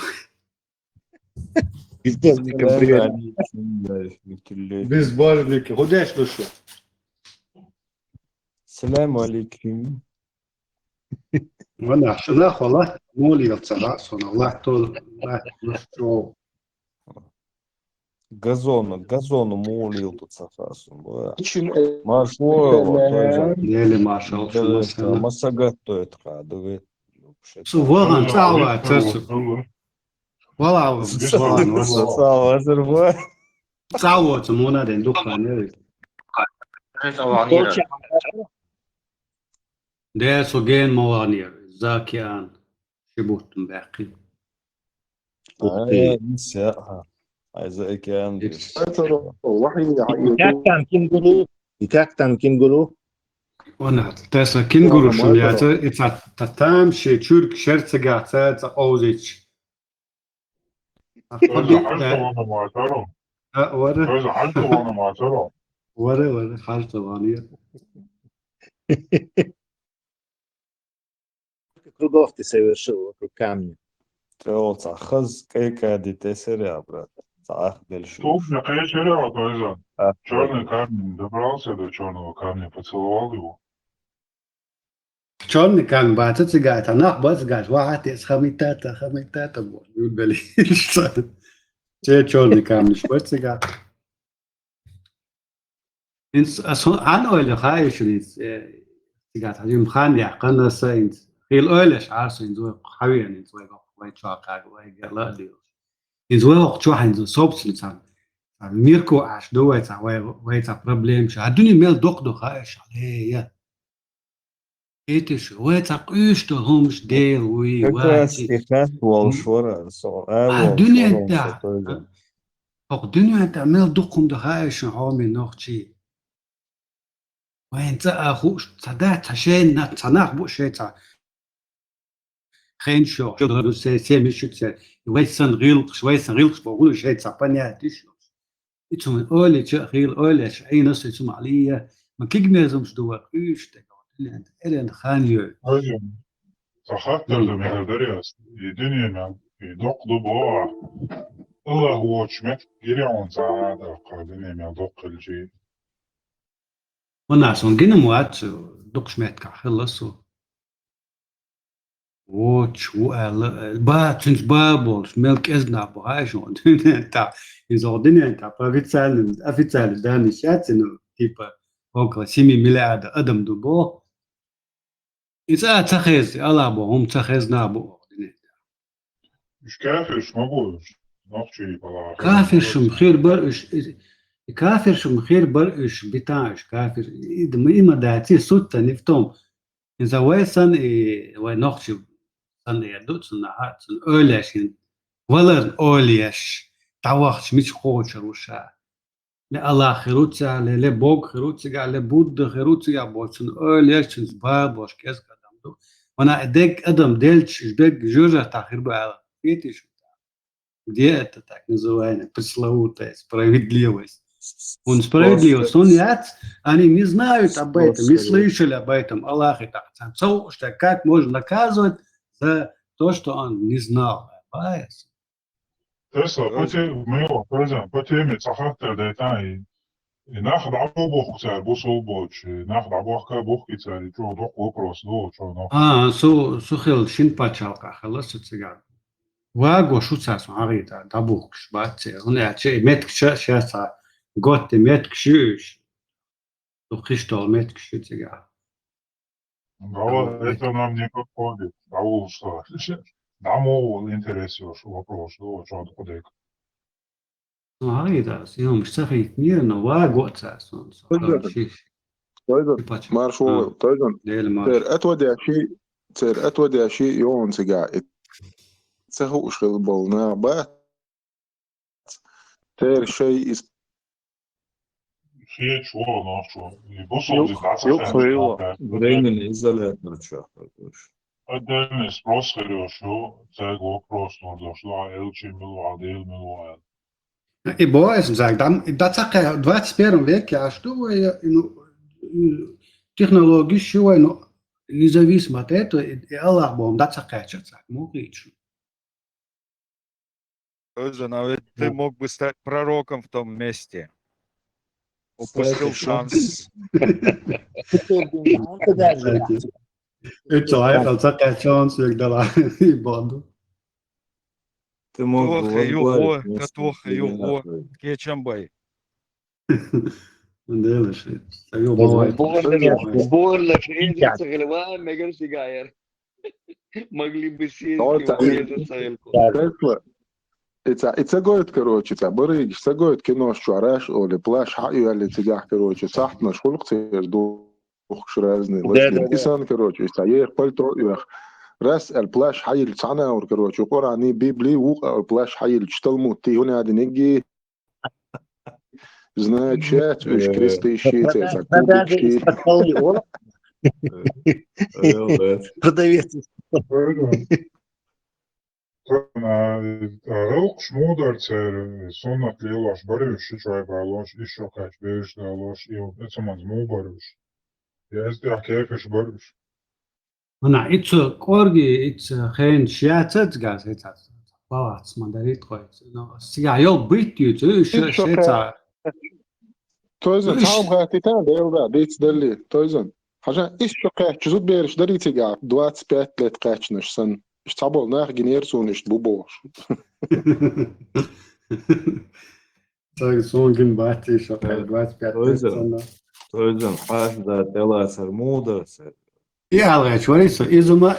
Безбожники. Куда что? السلام عليكم. وانا شناخ والله مولي يتصرف والله طول الله газону молил тут сафасу. Için Маршо, Дели маршал масага тоет хадове. Сувалан цава терсу. Вала Сава азерва. цава цмона ден духане. ده سوجين موانير زاكيان شبوتن باقي نساءها عايزة كان يكاكتن كينجولو وانا تاسا كينجولو شمياتا تتام شي تشورك شرطة قاعدة اوزيتش ورا حالته وانير кругов ты совершил руками. Тролца хаз кайкади тесеря, брат. Цах дельшу. Туп на кайчеря, тоже. Черный камень добрался до черного камня, поцеловал его. Черный камень бачит цигат, а нах бац гаш, вахатец хамитата бо. Юбели. Че черный камень, бац цигат. Инс ан ойл хаиш лис цигат, хажим хан я канаса инс. هي الأولش عارسة إنزوي حويا إنزوي قوي شاقة قوي قلا ديو إنزوي وقت شو حين صوب سلسان ميركو عش دوي تا وي تا بروبليم شو هدوني ميل دوق خايش عليه إيتش وي تا قيش تو همش ديل وي واتي والشورا هدوني أنت الدنيا أنت ميل دوقهم دخايش عامي نوختي وين تا أخوش تصدق تشين تصنع بو شيء تا geen show. Dat is semi-shoot. Je weet zijn reels, بقول شيء صعبانية تشوف. إتهم أولي شغيل أولي شيء نص إتهم عليه ما كيجنا زمش دوار إيش تقول إلين خانيو. صحت لما هدريس الدنيا ما يدق ضباع الله هو شمت جريعون سعادة قادني ما يدق الجي. وناس ونجينا موات دق شمت كحلصو. واتش باتنس بابولش ملك ازنا بهايشون انت يزودني انت افيتسال داني شاتنو تيبا اوكا سيمي ميلاد ادم دوبو اذا تخيز الابو هم تخيزنا بو مش كافر مش مبوش نقشي بلا كافر شم خير برش كافر شم خير برش بتاعش كافر اما داتي سوتا نفتوم اذا ويسن ونقشي أنا يدوت سنهات سن أولاشين ولا أولياش تعوقش مش خوش روشا لا الله خيروتشا لا بوق خيروتشا لا بود خيروتشا بوش سن أولياش سن باب وش كيس قدام دو وانا أديك أدم ديلش جدك جوجا تاخير بقى فيتي شو دي أتتاك نزوين بسلاوتا справедливость он справедливость он яд они не знают об этом не слышали об этом Аллах и так что как можно наказывать за то, что он не знал. Тесла, по теме цахатта дайтай, нахд абух цар бусул боч, нахд абуха бухки цар, чё док вопрос, чё но. Сухил шин пачалка, халас цигар. Ваго шуцас арита, дабухш, баче, он яче меткша шаса, готте меткшуш. Тухиштол меткшу цигар. Это нам не подходит. Что? Нам интересует вопрос, что откуда. هاي سيهم مش سخي كثير إنه واقع أساسا. طيب مارشو طيب تر أتودي شيء يوم سجاء سهو شغل بالنا بات تر شيء شيء شو ناشو يبصوا времени изолятор Один спрос хорошо, цего вопрос дошло, элчи мило, адел мило. И боюсь, там, да, так, в 21 веке, а что технологии, что независимо от этого, и Аллах Богом, да, так, могучий. А ведь ты мог бы стать пророком в том месте. Упустил шанс. Это лайф, так, шанс, дала, и банду. Ты мог бы Тоха его, возглавить местное Катоха его, племена. Кечамбай. Делаешь, ставил бывает. Больно шрезаться голова, мегар сигаер. Могли бы сесть и урезать цельку. اتسجلت كروتشي بريج سجلت كنوش شعراش او لبلاش حقي اللي تجاه كروتشي صح مش خلق تصير دو شرازني لازم إنسان كروتشي تغير قلت رؤية راس البلاش حي الصنع اور كروتشي قراني بيبلي وقع البلاش حي الشتلمو تي هنا هذا نجي знает شات وش كريستي شيت كوبك شيت Rauks mūdarts ir sonat lielāš barījuši, šķičvaibāloši, izšokāč bieži dāloši, jau ecamans mūbarījuši. Ja es tā kēfiši barījuši. أنا إتش كورجي إتش خين شياتات جالس إتش باواتس ما داريت كويس إنه سيا يوم بيتيو تيجي شيتا تويزن تعم غاتي تان ديل ديتس دلي تويزن حاجة إيش شقاح جزود بيرش دريتي قاعد دوات سبيت لتقاتشنش سن إيش تعبول ناخ جنيرسون إيش بوبوش طيب سونجن باتي شقاح دوات سبيت سن تويزن حاسدة تلاس المودرس يا الله شويس إذا ما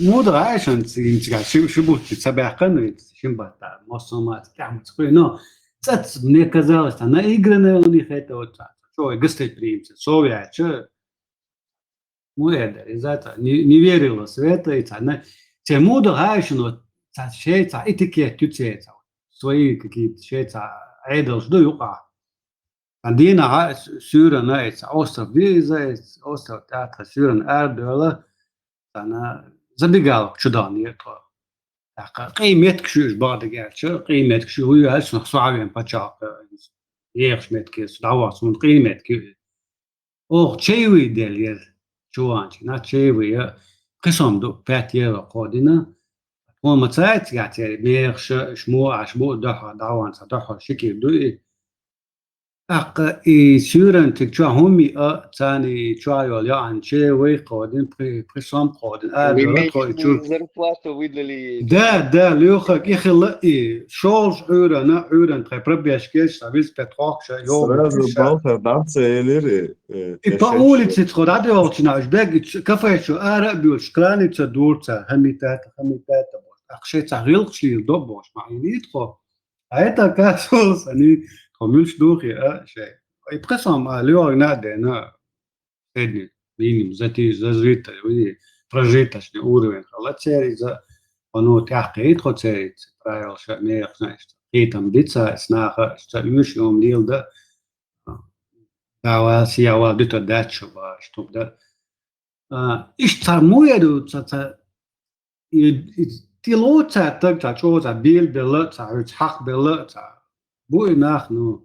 مو عشان تيجي شو بوت تسبع قنوي شنبتا مصومات كم تقول نو تات نكذا أنا إيجرنا وني خيطة وتات شو قصة بريمس سويا شو مو هذا إذا نيفيريلو سويتا إتنا تمود عشان تات شيء تات إتيكيت تجيت سوي كيت شيء تات عيدل شو يقع عندنا سورة نايت أوستر فيزا أوستر تاعت سورة أردولا أنا زبيقال شدان يطلع قيمتك شوش بعد قاعد شو قيمتك شو هي هالشيء صعبين بتشاق يخش متكيس دعوات من قيمتك أو شيء دليل شو أنت نات شيء قسم دو باتير قادنا هو متساعد قاعد بيخش شمو عشبو دعوان صدق شكل دوي سورن تكشوا همي تاني تشايل يعني شيء ويقودن بريسام قودن ويميك зарплату выдали. Да, Лёха, يخلق شغل عورن تبربيش كيش تبيز بتروح يوم Сразу Балтар дамцейлери. по улице تخد عدي وقتنا أجدق كفاية شو آرق بيول شكلاني تدورتا هميتات أخشيت غيلق شليل دوبوش معيني يدخل هيتا كاسوس أني خميلش دوخي شيء يبقسم ليو نادنا سيدني بيني زتي زريتا وي بروجيتا شنو أورين خلاص سيري ز أنو تحقيق خد سيري رايل شمير خناست كيتم ديتسا سناخ استلمش يوم ديل ده دعوة سياوة ديتا داتشو باشتوب ده إيش ترمو يدو تتا تلوتا تكتا شوتا بيل بلتا حق بلتا بوي نحن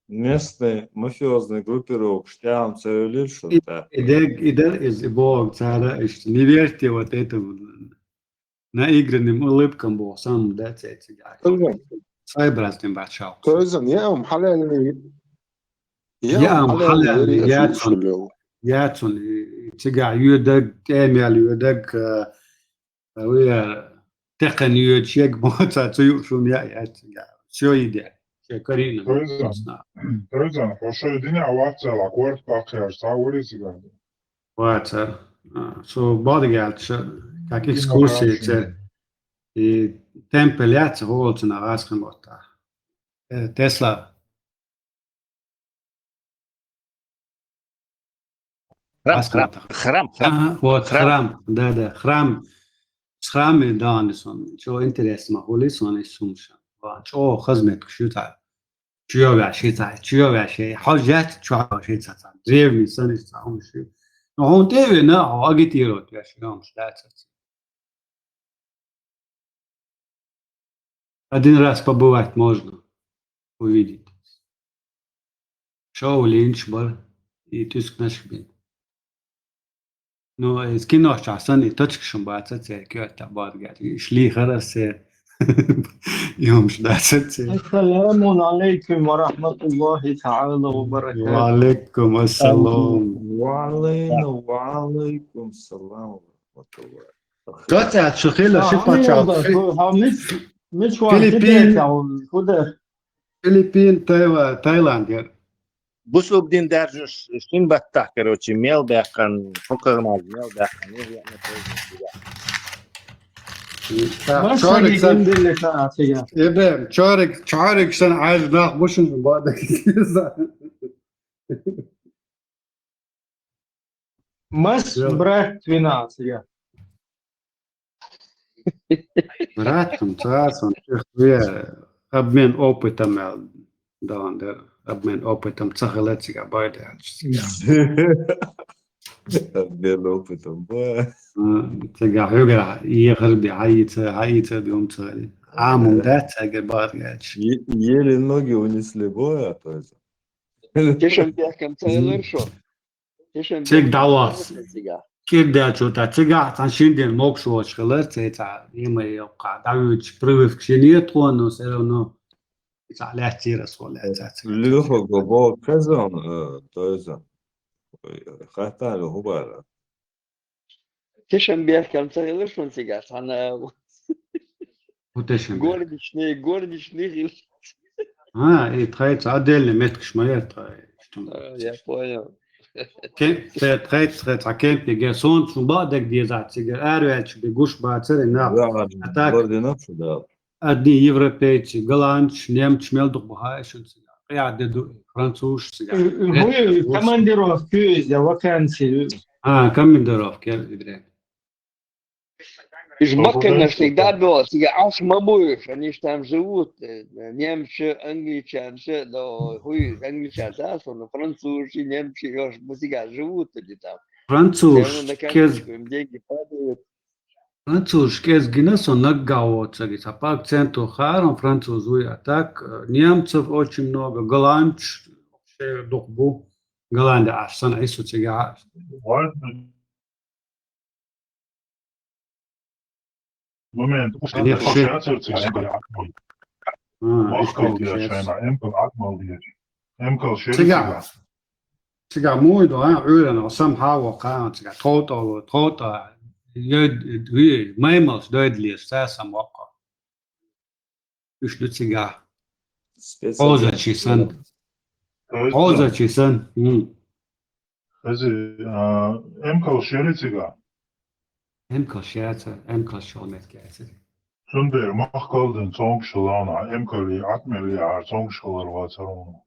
Местные мафиозные группировки штям söylüyor что да. إذا بوق ترى إيش نيفيرتي وتيتم نايجرن مولبكم بو سام داتس إتس سايبرالتين باتشاو تويزن يا حلال ياتون تجا يودق إيميل يودق ويا تقن يودشيك موتا تيوشون يا شو يدي شكرين Toizan, pošalju dinja WhatsApp akord pakjaš, tā urisi gādi. WhatsApp. Så bodyguard, как экскурсии, и темпелят роллцы на разном вот Тесла. Храм. Вот храм, да, храм. С храме Данисон, что интересно, улисон и сумша. что خزمت شوتا чьё вообще حاجات чьё вообще древний сон сам что он тебе на агитирует вообще он считается один раз побывать можно увидите. Шоу линч бар и туск наш бин. Но из кино шасан и точка шумбаца церкви табар гали. Шли харасе. يوم شداسة السلام عليكم ورحمة الله تعالى وبركاته. وعليكم السلام. وعلينا وعليكم السلام ورحمة الله. قطعت شخيلة شفت شعب فلبين تايلاند. بوسو بدين درجوش شين بتاع كروتشي ميل بيكن فكر مال ميل بيكن يعني إبراهيم شارك سنة عايز ناخ بوشن بعدك مس برات 12 Братом, царством, обмен опытом, обмен опытом, цахалетика байда. обмен опытом, تلقى حقرا يغربي عيطة بيوم تالي عامل ده تلقى بارجاش еле ноги унесли боя, то есть. Тишем бяхкам цайлер шо. Чек давас. كده شوتا تجا تنشيندين موكشو شغلت تا يما يوقع داوج بريف كشينيت ونو سيرونو على تيرس ولا Лёха гобо казан, то есть. خاطر هو بقى. تشم بيحكم цайлер шо сега. Она وتشم гордичный. И троиц отдельно меткш моя троиц. Я понял. تريت كيمبي جاسون شو بعدك دي زات سيجر أرويتش بيجوش بعثر النار أتاك برضه نفسه ده أدي يوروبيتش غلانش نيمتش ميلدوخ بهاي شو سيجر قاعد دو فرنسوش سيجر هو كمانديروفكي يا وكانسي كمانديروفكي إبراهيم Из Маккена всегда было, аж мамуешь, они же там живут, немцы, англичане, да, хуй, англичане, но французы, немцы, всегда живут они там. Деньги падают. Француз, кез гинесон наггао, цагис, а пак центу харом французуй, а так немцев очень много, голландч, вообще духбу, Голландия, аж сан айсу цега. Moment, Сега мой до øerne og somehow kan sige trota mammals dødelige så som okker. Uslutsiga. Ozachisan. Emkal şeritiga. Emkal şerita, emkal şonet gelsi. Sunber mahkaldın soğukşulana, emkali atmeli ar soğukşular vataronu.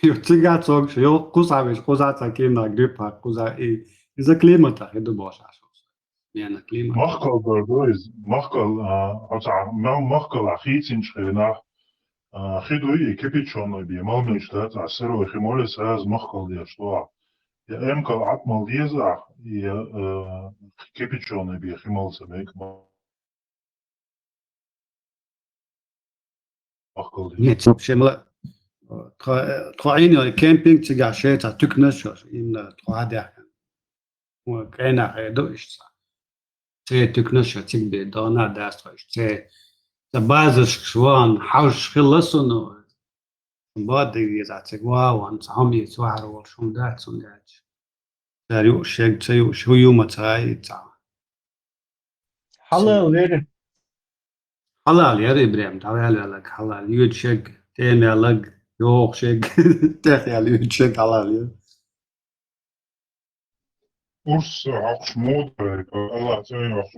Yok çok şey yok kuza takimna gripa kuza iza klimata hedu boşa. Yani klimat. Mahkal berdoiz, mahkal ahitin şena. Хидуи кепичоны би малны штат асеро химолес аз махкал я что я эмкал атмал еза и кепичоны би химолса мек махкал Нет, вообще мы троино кемпинг тига шета тукнашо им троадя وكاينه دوش تي تكنشا تيجي دونا داستوش تي تبازش شوان حوش خلصنو بعد يزعتك واو انت هم يتوعر وشون دات سندات تاريو شيك تيو شو يوم تاي تا حلال يا ابراهيم تعال لك حلال يود شيك تاني لك يوخ شيك تاخي على يود شيك حلال Urs akš modrē, ka LAC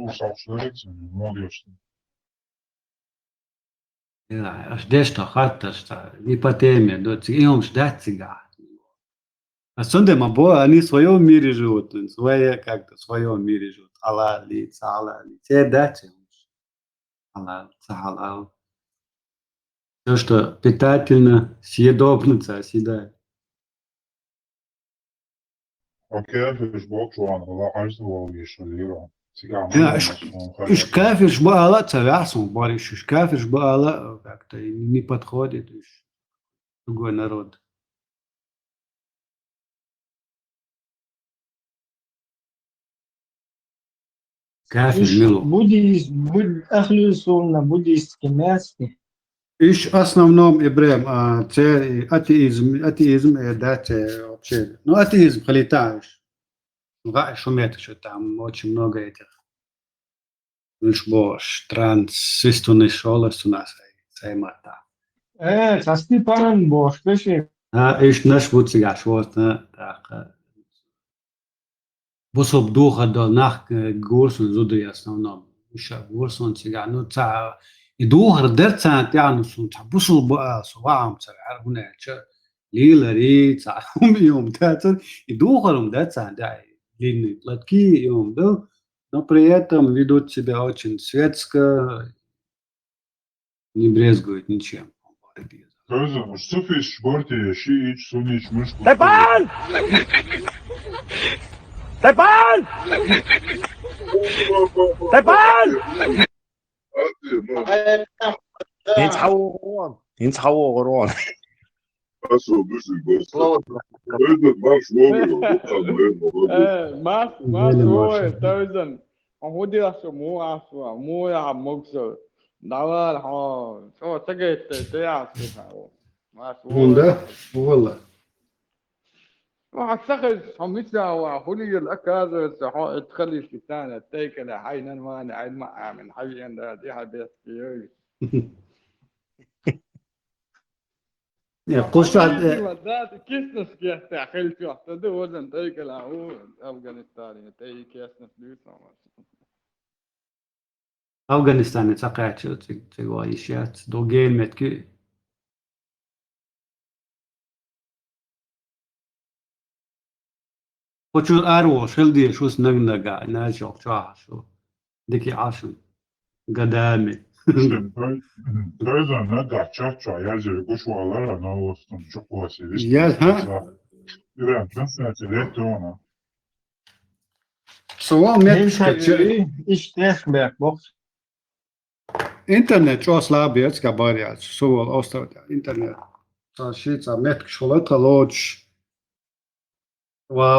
urs akš leicini, modiošti. Ja, desto hattasta, ипотемия, имам ждать-сега. А сонде ма боя, они в своем мире живут, в своем мире живут. Халал, те дачи. Халал. Все, что питательно, съедобно, съедает. Окей, ты ж бог чуан, Allah ажда волги шалира. Ja, ich кафир шбала царясом, бориш, ich кафир шбала как-то не подходит другой народ. Кафир мило. Ахлю сунна, буддийский мясный. Ich в основном евреем, атеизм это вообще, ну атеизм халитаешь. Шумет еще там очень много этих. Boş, transistonu şolas у нас саймата. Састы паран бош, беши. Ich наш вот сега шот, так. Бособ духа до нах горсон зуды основном. Еще горсон сега, ну ца и духа дерца тянусун, ца босол ба свам ца аргуне, ца лила ри ца умиум тацер и духарум дерца дай длинный платки им да. Но при этом ведут себя очень светско, не брезгуют ничем. Степан! Степан! Степан! ينصحوا Mas foi, tá dizendo, o dia se moa moxo, dava ho, só taget te asse tá. Mas Onda, والله. وحتخذ حميتها وحولي الأكاد تخلي في ثانية تيكل حينا ما أنا عيد ما من حي عند دي حبيت فيه. يا قصة ذات كيسنس كي تأخل في وقت ده وزن تيكل هو أفغانستان تي كيسنس ليسا. أفغانستان تقعد شو تقول إشياء دوغين متكي. وشو أروش هلدي شو سنغنغا ناجو شو ديكي عاشو قدامي. Tözden garçaça yazıyor kuşvalara ne olsun çok vasili. Ya ha. Ben senetleri ona. Soğan met İşte box. İnternet çok slabiyet kabarya. Soğan osta internet. Taşıca met şolata loç.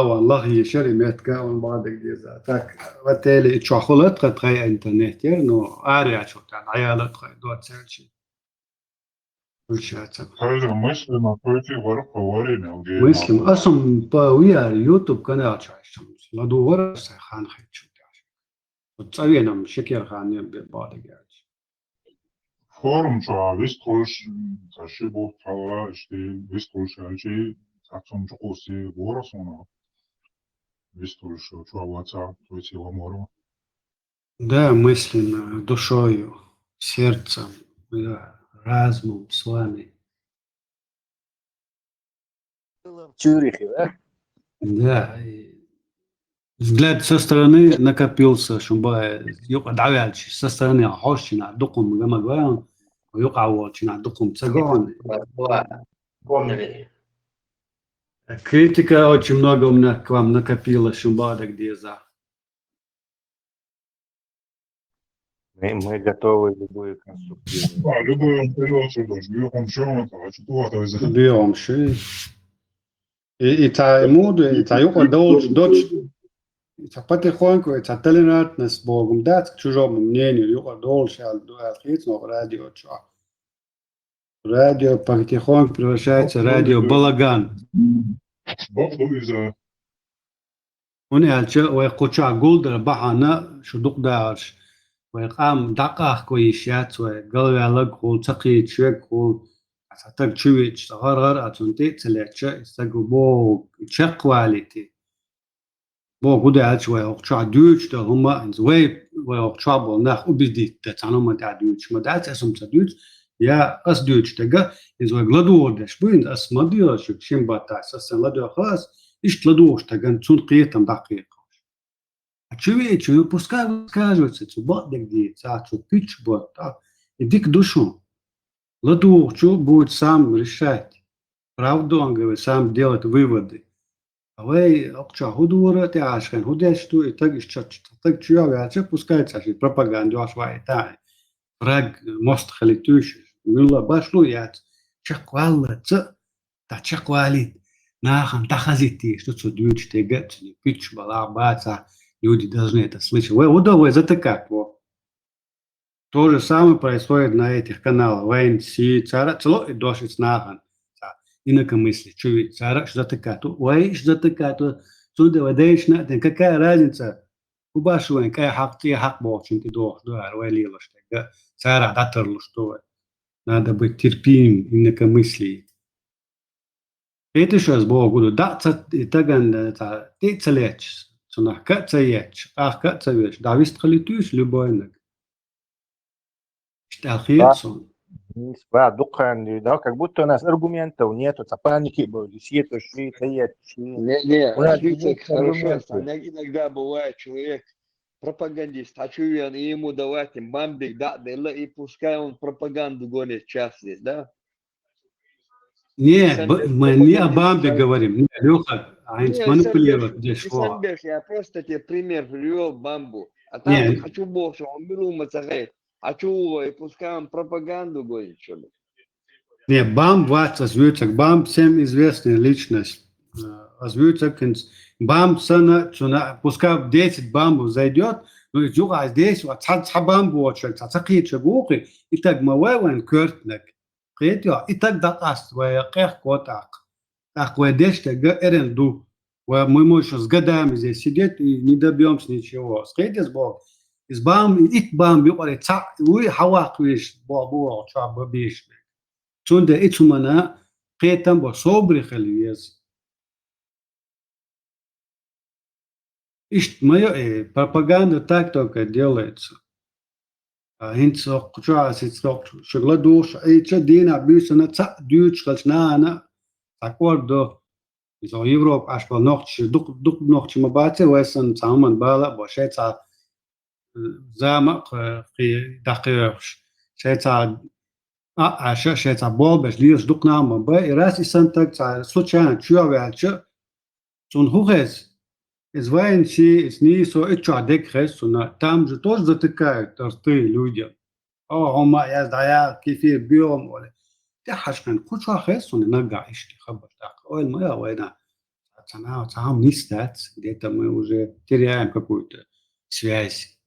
والله يشري متكا بعد جيزة تاك وتالي تشخلت قد غاي انترنت يرنو عاري شو تاع عيالك دوت سيرشي وشات هذا مسلم أقولتي ورق ورينا مسلم أصلا باويا يوتيوب قناة شاشة لا دور خان خيط شو تاع وتصوينا مشكل خان بعد جيزة فورم شو ويستخلش تشبه فلا إشتي ويستخلش هالشيء أصلا جقوسي ورسونا ويستخلش شو واتساب تويتي ومورو. Да, мысленно, душою, сердцем, разумом с вами. Цюрихе, да? Да. Взгляд со стороны накопился, чтобы يقعد عوالش со стороны حوشنا دقم جمجان ويقع واتشنا دقم تسجون. Критика очень много у меня к вам накопилась, чтобы где за. Мы готовы любую конструктивную. Любую конструктивную. Берем ши. И та моду, и та юка дочь. И потихоньку, это толерантность Богом дать к чужому мнению, юка дольше, но радио что. Радио потихоньку превращается в радио балаган. هنا ويقطع جولدر بحنا شو دقدارش ويقام دقاه كويشات وقال على قول تقي تشك قول أتاك شويش تغرر أتونتي تلاتش استقو بو تشك كواليتي بو قدرت ويقطع دوش ده هما إنزوي ويقطع بالناخ وبديت تتعنو تاع دوش ما دعت اسم تدوش يا أس دوش تجا إنزوي غلدور دش بين أس مدير شو شيم بتاع أساسا لدو خلاص إيش لدوش تجا تون قيتم دقيقة чую, пускай высказывается, цубат где, цацу, пич, вот, иди к душу. Ладу, что будет сам решать. Правду он говорит, сам делать выводы. Away okcha hudura te ashkan hudeshtu itag tag chua yacha puskaytsa shi propaganda ashwa ita frag most khalitush mulla bashlu yat chakwalla tsa ta chakwalit нахан тахазити что цудуют штегат пич бала баца люди должны это слышать. Вы удовой затыкать вот. То же самое происходит на этих каналах. Вайн си цара цело и дошить нахан. Инакомыслие. Чувить цара затыкать. Вай затыкать. Сюда водеечна. Какая разница? Убашиваем, какая хак ты хак бочин ты дох. Да, вай лило штега. Цара датерлу что. Надо быть терпимым инакомыслие. Это сейчас Богу да таган ты целеч, сунах кацаеч, ах кацаеч, да вист халитус любойнак. Штахиетсон. Да, дукан, да, как будто у нас аргументов нету, цапаники были, сито, ши, тает, ши. Не, хорошо, иногда бывает человек пропагандист, хочу я ему давать им бамбик, да, и пускай он пропаганду гонит час здесь, да? Не, мы не о бамбе говорим. Леха, манипулировать здесь. Я просто тебе пример привел бамбу. А там хочу больше, он беру мацахай. Хочу и пускай он пропаганду гонит, что ли. Не, бамб ватса звучит, бамб всем известная личность. Звучит, бамб сана, пускай 10 бамбов зайдет, но юга здесь, вот бамбу, вот цацакит шагухи, и так мавайван кертнак. И так датаст, ваяк котак. Так вайдешта гэренду. Мы можем с годами здесь сидеть и не добьемся ничего. Скажите, Бог, из бам, ит бам, юпари цак, уй хавак виш, бо, чаба биш. Цунда итсумана, кэтам бо собри халиез. Ишт моя пропаганда так только делается. Hints auch klar sitzt doch schon durch ich den abüsen na Deutsch als na accordo so Europe ashwa noch duk noch ma bate wesan zaman bala bo shetsa zama في دقيقة shetsa shetsa bobesh lios duk na ma ba irasi santak случайно чувствовал он хугез из военщи, с ней со и чадек хесуна, там же тоже затыкают рты людям. О, ما يزدايا كيفير بيوم ولا تحشكن كوشا хесуна нага ишки хабар так. Ой, моя война. Там не стать, где-то мы уже теряем какую-то связь.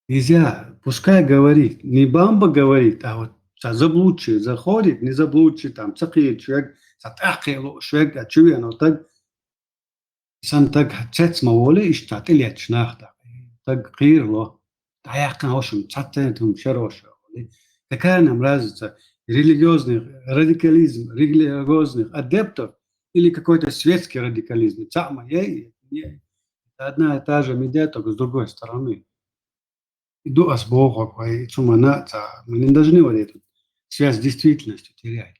Нельзя, пускай говорит, не бамба говорит, а вот заблудший заходит, не заблудший, там цакит человек, затахил человек, а чуя, но так San tag chats mawole is tat eliat schnachta. Tag qir lo. Tayaqan hoshum chatentum sharosh. Такая нам разница религиозный радикализм, религиозных адептов или какой-то светский радикализм. Одна и та же медиа, только с другой стороны. Иду с Богом, и мы не должны вот эту связь с действительностью терять.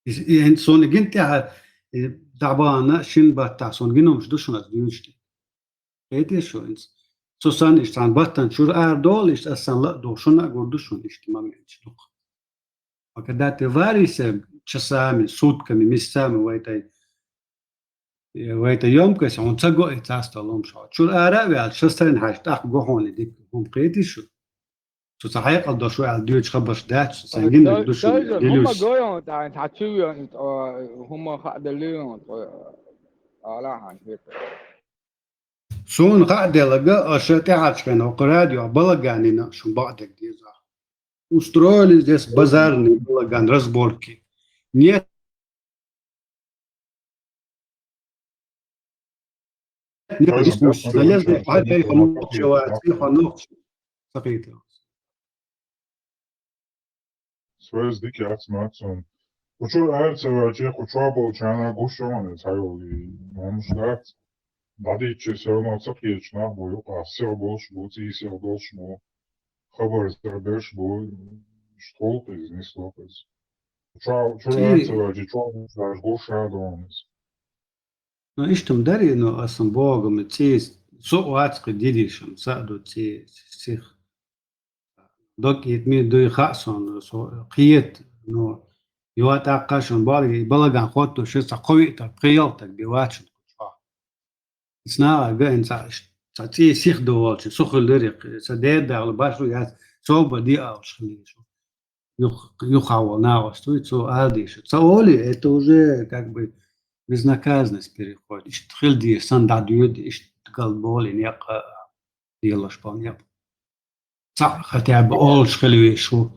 И сон гинтя تعبانة شين باتاسون جنوم شدوشون از دیوشتی. ایتی شوینز. سوسان اشتان باتن شور آردول اشت اصلا لا دوشون اگردوشون اشتمام اشتوق. وكذا تفاريس چسامي سودكمي ميسامي ويتا يوم كيس عن تجو اتاستالوم شو. شور آراوي على شسترين هاشت أخ جوهوني ديك هم قيتي شو. تو صحيح قد شو على ديوش خبرش دات سنجين دوشون هم جويون تعتشيون هم خادليون على عن سون قاعدة لقى أشياء عشان وقراديو بلغانينا شو بعدك ديزا устроили здесь базарный балаган разборки нет дискуссий залезли падай ханук сапейте Связь дики ацмацон. Хочу арца ваче хочу получана гушоне цаёли. Он ждать. Дади че все равно цапьеч на бою, а все больше будет и все больше будет. Хабар зарбеш будет школ из не слопез. Чу арца ваче чу заш гуша донес. Ну и что дари, но асам богом цис соуацк дидишам саду цис Док ит ми дуй хасон, so qiet no يوات أقاشن بالي بلغان خوتو شسا قويتا قيلتك بيواتشن سنا جاين ساتي سيخ دوالش سخل دريق سديد على باشو يا صوب دي أوش خليشو يخاول наостро, то адиш. Цаоли это уже как бы безнаказанность переходит. Ишт хилди сандадюд, ишт галболи нека делаш понят. Ца хотя бы олш хилвишу.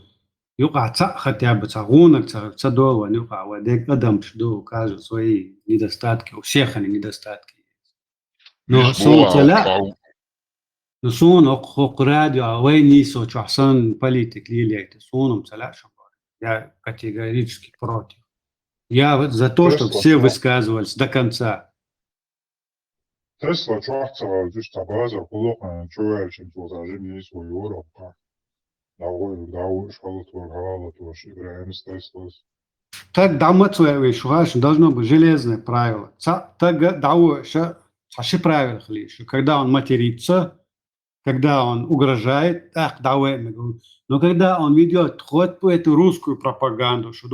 يقع хотя бы цагунок цадова юقع وديك قدم شدو кажут свои недостатки, у всех они недостатки. Но солнце لا. Но сон оқ радио وين нисо чахсан политик лилейте соном целашем. Я категорически против. Я вот за то, чтобы все высказывались до конца. Тесла чахцала, ты что база, кулока, чуя, чем то зажими свой урок. Дауш, халатвар, халатвар, играем с Теслос. Так дамацуевый шугаш должно быть железное правило. Так дауша, саши правило хлиш. Когда он матерится, когда он угрожает, так дауэ. Но когда он ведет хоть по эту русскую пропаганду, что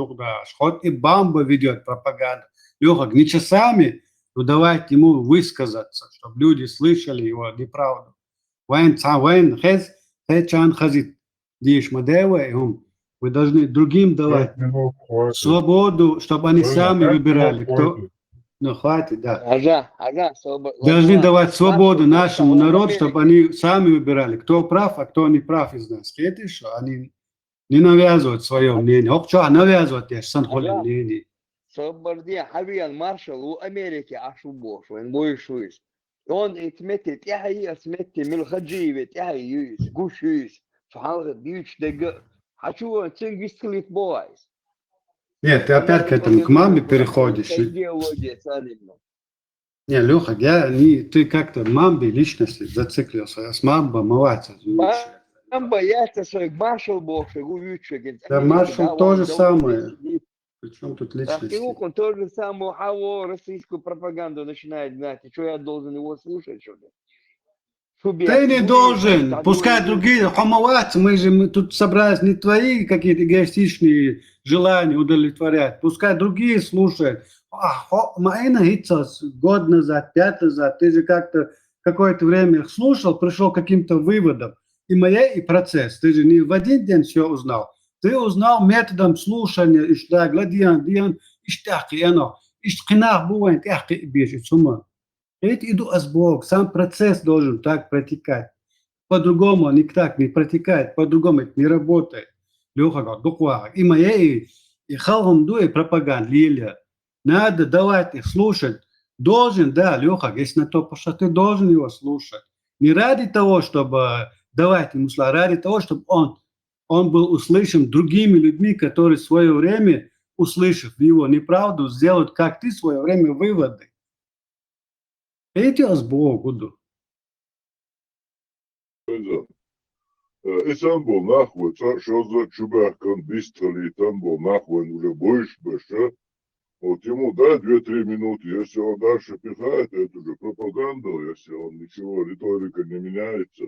хоть и Бамба ведет пропаганду, Лёха, не часами, но давайте ему высказаться, чтобы люди слышали его неправду. Вы должны другим давать свободу, чтобы они сами выбирали, кто... Ну, хватит, да. Должны давать свободу нашему народу, чтобы они сами выбирали, кто прав, а кто не прав из нас. Это что? Они не навязывают свое мнение. Ох, что навязывают, я сам холен мнение. Соборди, Хавиан Маршал у Америки ашубош, он бойшуис. Он итметит, я и сметти милхадживит, я и гушуис. Фахал бьюч дега. Хочу цингисклит бойс. Нет, ты опять к этому, к маме переходишь. Не, Леха, ты как-то мамбе личности зациклился, а с мамбой мываться. Мамба, я это свой маршал бог, гуючек. Да, маршал то же самое. Причем тут личности? Он то же самое, а российскую пропаганду начинает знать. И что я должен его слушать, что ли? Ты не должен, пускай другие хамоваться, мы тут собрались не твои какие-то эгоистичные желания удовлетворять, пускай другие слушают. Маэна Хитцас год назад, 5 назад, ты же как-то какое-то время их слушал, пришел к каким-то выводам. И моя, и процесс, ты же не в один день все узнал. Ты узнал методом слушания, и что, гладиан, иштахиано, иштхинах буэн, тяхки бежит, сума. Это иду азбог, сам процесс должен так протекать. По-другому он так не протекает, по-другому это не работает. Леха говорит, духва. И моя, и халхам дуэ пропаганда, лиля. Надо давать их слушать. Должен, да, Леха, если на то пошло, ты должен его слушать. Не ради того, чтобы давать ему слова, ради того, чтобы он был услышан другими людьми, которые в свое время, услышав его неправду, сделают, как ты в свое время, выводы. Эти азбог буду. Исан был нахуй, что за чубакан быстрый, там был нахуй уже больше. Вот ему дай 2-3 минуты, если он дальше пихает, это уже пропаганда, если он ничего, риторика не меняется,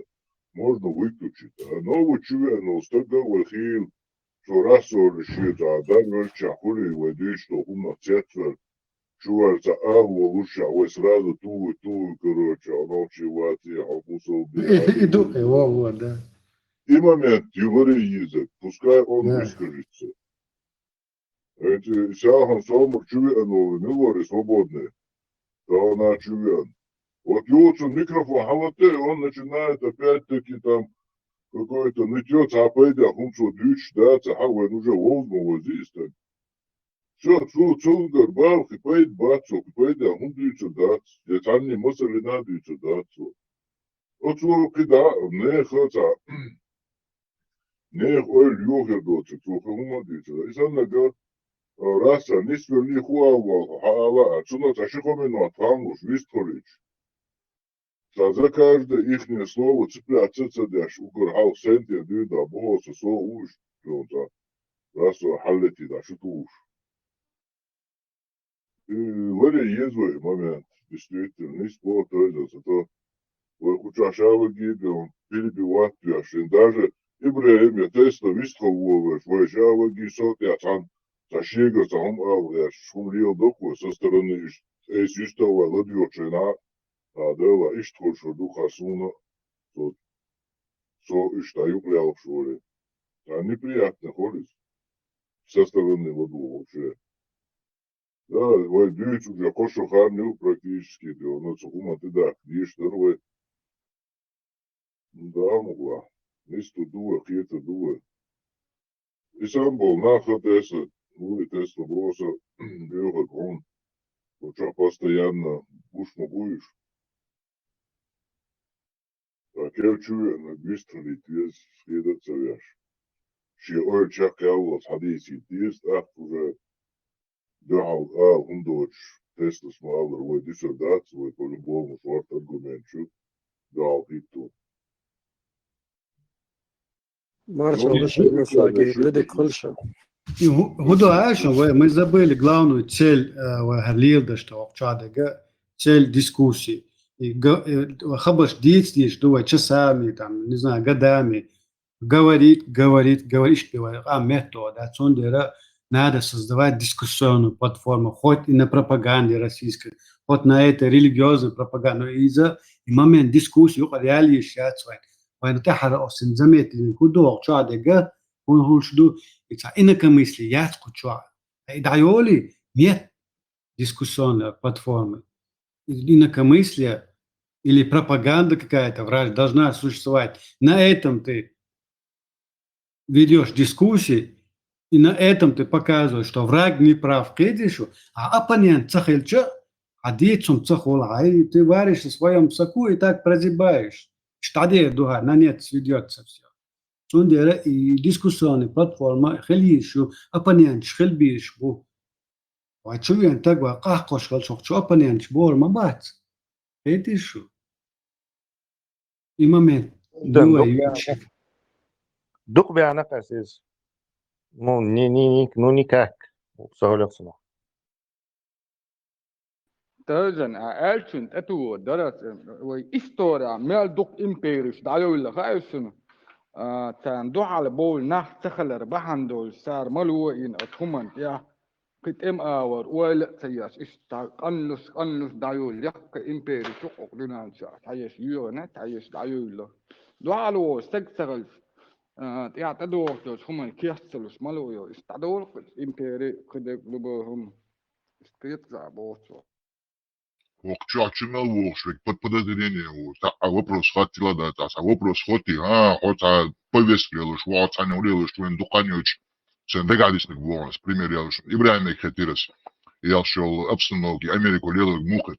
можно выключить. А новый чувак, ну, столько вахил, что раз он решит, а дальше чахули воды, что умно цветвер. Чувак, лучше, а вы сразу ту, короче, а ночи вати, а мусор Иду, вот, да. И момент, говори язык, пускай он выскажется. Эти сяхан сомок чувеновы, не говори свободные, да она чувен. Вот юцун микрофон, хавате, он начинает опять-таки там какой-то нытьется, а пойдя, хумцу дючь, да, цахавен уже волну здесь там. Все, цунгар, бал, хипает бацу, хипайда, хум дючу дац, я там не мысли надючу дацу. Вот свой кида, не хаца, не ой люхер доцу, цуха хума дючу. И сам нага, раса, не сверни хуава, хаава, отсюда ташихомену отфамуш, висторич. За каждое ихнее слово цепляться цедяш, укрхал сенти, дыда, босса, со уж, расу халлети, да, что уж. Валя езвый момент, действительно, не спор, то вы кучашава гибел, перебивать пьяшин, даже Ибраим, я тесно висховываешь, вайшава гисот, я там Тащега сам алгаш, шум рил доку, со стороны эс юстова ладьёчена, а дела иштхошу духа суна, со иштаю плял шоре. А неприятно ходит со стороны ладу вообще. Да, вот дюйц уже кошу харню практически, но цукума ты да, есть второй. Да, могла. Нисту дуа, киета дуа. И сам был наход эса, ну и теста броса, бьёхот он. Уча постоянно гушмо будешь. Так я чую, на быстро литвез следа царяш. Ще ой чакал, хадиси тест, уже дал, он дочь. Теста смал, рвой диссертацию, свой по-любому шорт аргументчик. Дал хиту. Маршал, вышел Масаги, Ледик Хольша. Худу Аша, мы забыли главную цель Харлилда, что цель дискуссии. И хабаш действуешь, думаю, часами, там, не знаю, годами, говорит, метод, отсюда надо создавать дискуссионную платформу, хоть и на пропаганде российской, хоть на этой религиозной пропаганде, и момент дискуссии, реалии сейчас, وين تحرق أصلا زميت الكودو شو دقة هو شدو إنك مثلي ياتكو شو دعيولي 100 дискуссионная платформа инакомыслие или пропаганда какая-то враж должна существовать. На этом ты ведешь дискуссии, и на этом ты показываешь, что враг не прав, кедишу, а оппонент цахельча, а децом цахула, и ты варишь в своем соку и так прозябаешь. Штаде духа, на нет сведется все. Сундера и дискуссионная платформа, хелишу, оппонент, хелбиш, бу. وتشوفين تقوى قهقش خلصق شو أبنيانش بور ما بات هيتي شو إمامين دوا يمشي دوق بيانا قاسيز مو ني كاك سهولة صنع ترجن ألشن أتو درس وإستورا مال دوق إمبيرش دعيو إلا خايسن تان دوح على بول نح تخل ربحان دول سار ملو إن أتخمن يا قد اور ولا سياس قنص دايول يق امبيري شق لنا شاء تعيش يونا تعيش دايول دوالو استغسل يعتدوا هم كيحصلوا مالو يو استعدوا امبيري قد لبهم استيتزا بوتو Вокча чимел волшвик под подозрение а вопрос хотела дать, а вопрос хоти, хотя повесил, что вот они урели, что он духанёч, sen дегадисник волос, пример я уж Ибраим Хетирес, я шел обстановки, Америку лелок мухет,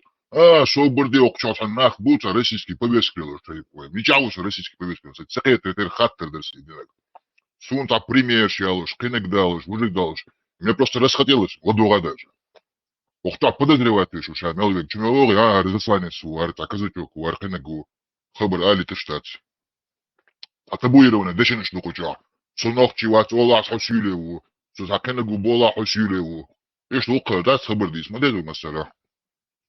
соборди окча нах буца российский повесил, что такое, ничего российский повесил, цехет это хаттер дерси директ. Сунта пример я уж, кенек далуш, мужик далуш, мне просто расхотелось, вот угадать. وقتها подозревать еще, что Мелвик Чумелори, разосланец у Арта Казатюк, у Архенегу, Хабар Али Тештац. А табуировано, дешено что куча. Сунох чиват Ола Хосюлеву, Сузакенегу Бола Хосюлеву. И что около, да, Хабар Дис, модель мастера.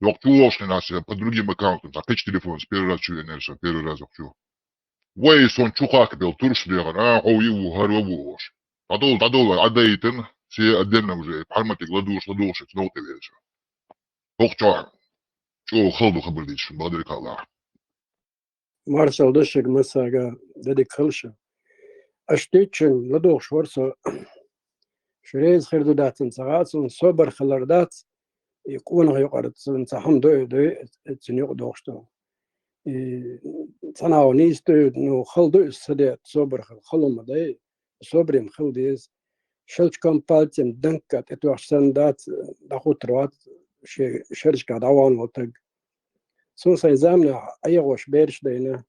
Вокчу нас по другим аккаунтам, так телефон, с первый раз чую Нельса, первый раз вокчу. Вой сон чухак бил, туршлеган, его гарвавош. Тадол, адейтен, все отдельно уже, парматик, ладуш, ноуты вечер. Вокчу. شو خلدو خبر ديش بقدر يطلع مارشال دشك مساقا ديك خلشة أشتيتشن لدوخ شورسو شريز خيردو داتن سغاتسون صبر خلردات يكون غيقرد سنسحم دو تنيق دوخشتو تناو نيستو نو خلدو السدات صبر خلوم داي صبريم خلديز شلش كمبالتيم دنكت اتوحشن دات داخو تروات شركة دعوان وتج سوسا زامنا أيغوش بيرش دينا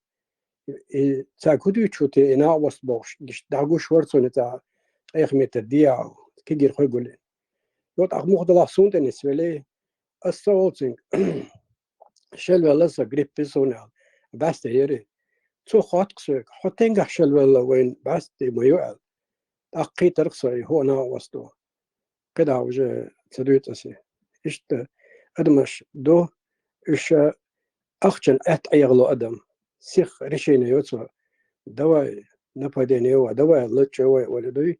تاكودو تشوتي إنا وست بوش دعو شورتسون تا أيخميت الديا كيجير خويقولين يوت أخموخ دلا سونتن إسولي أستوالتين شلوه لسا غريب بيسونا بس تيري تو خاتكسوك حتنجح شلوه وين بس تيميوال أقي ترقصي هو نا وستو كده وجه تدويت أسي إشت أدمش دو إش أخشن أيغلو أدم سيخ رشينا يوتسو دواء نبادين يوا دواء لتشوا ولدوي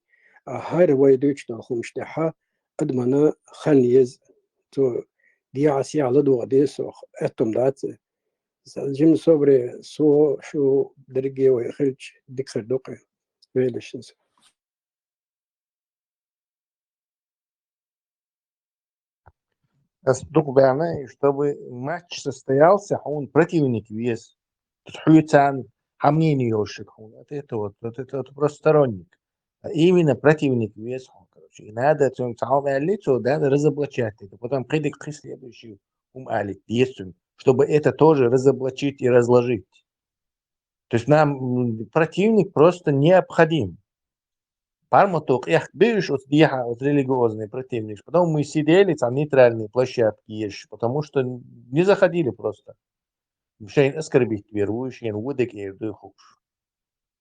هاي ويدوش تاخم اشتحا أدمنا خنيز تو دي عسي على دو غديس أتم دات جيم صبري سو شو درجي ويخرج دكر دوقي ويلش Главное, чтобы матч состоялся, он противник вес. Тхуйцан, хамнениёшек, это просто сторонник. А именно противник вес. Короче, и надо лицо, да, разоблачать это. Потом придет к следующему действию, чтобы это тоже разоблачить и разложить. То есть нам противник просто необходим. Пармоток, бежишь от религиозный противник. Потом мы сидели, там нейтральные площадки есть, потому что не заходили просто. Мешаем оскорбить верующих, выдать и духов.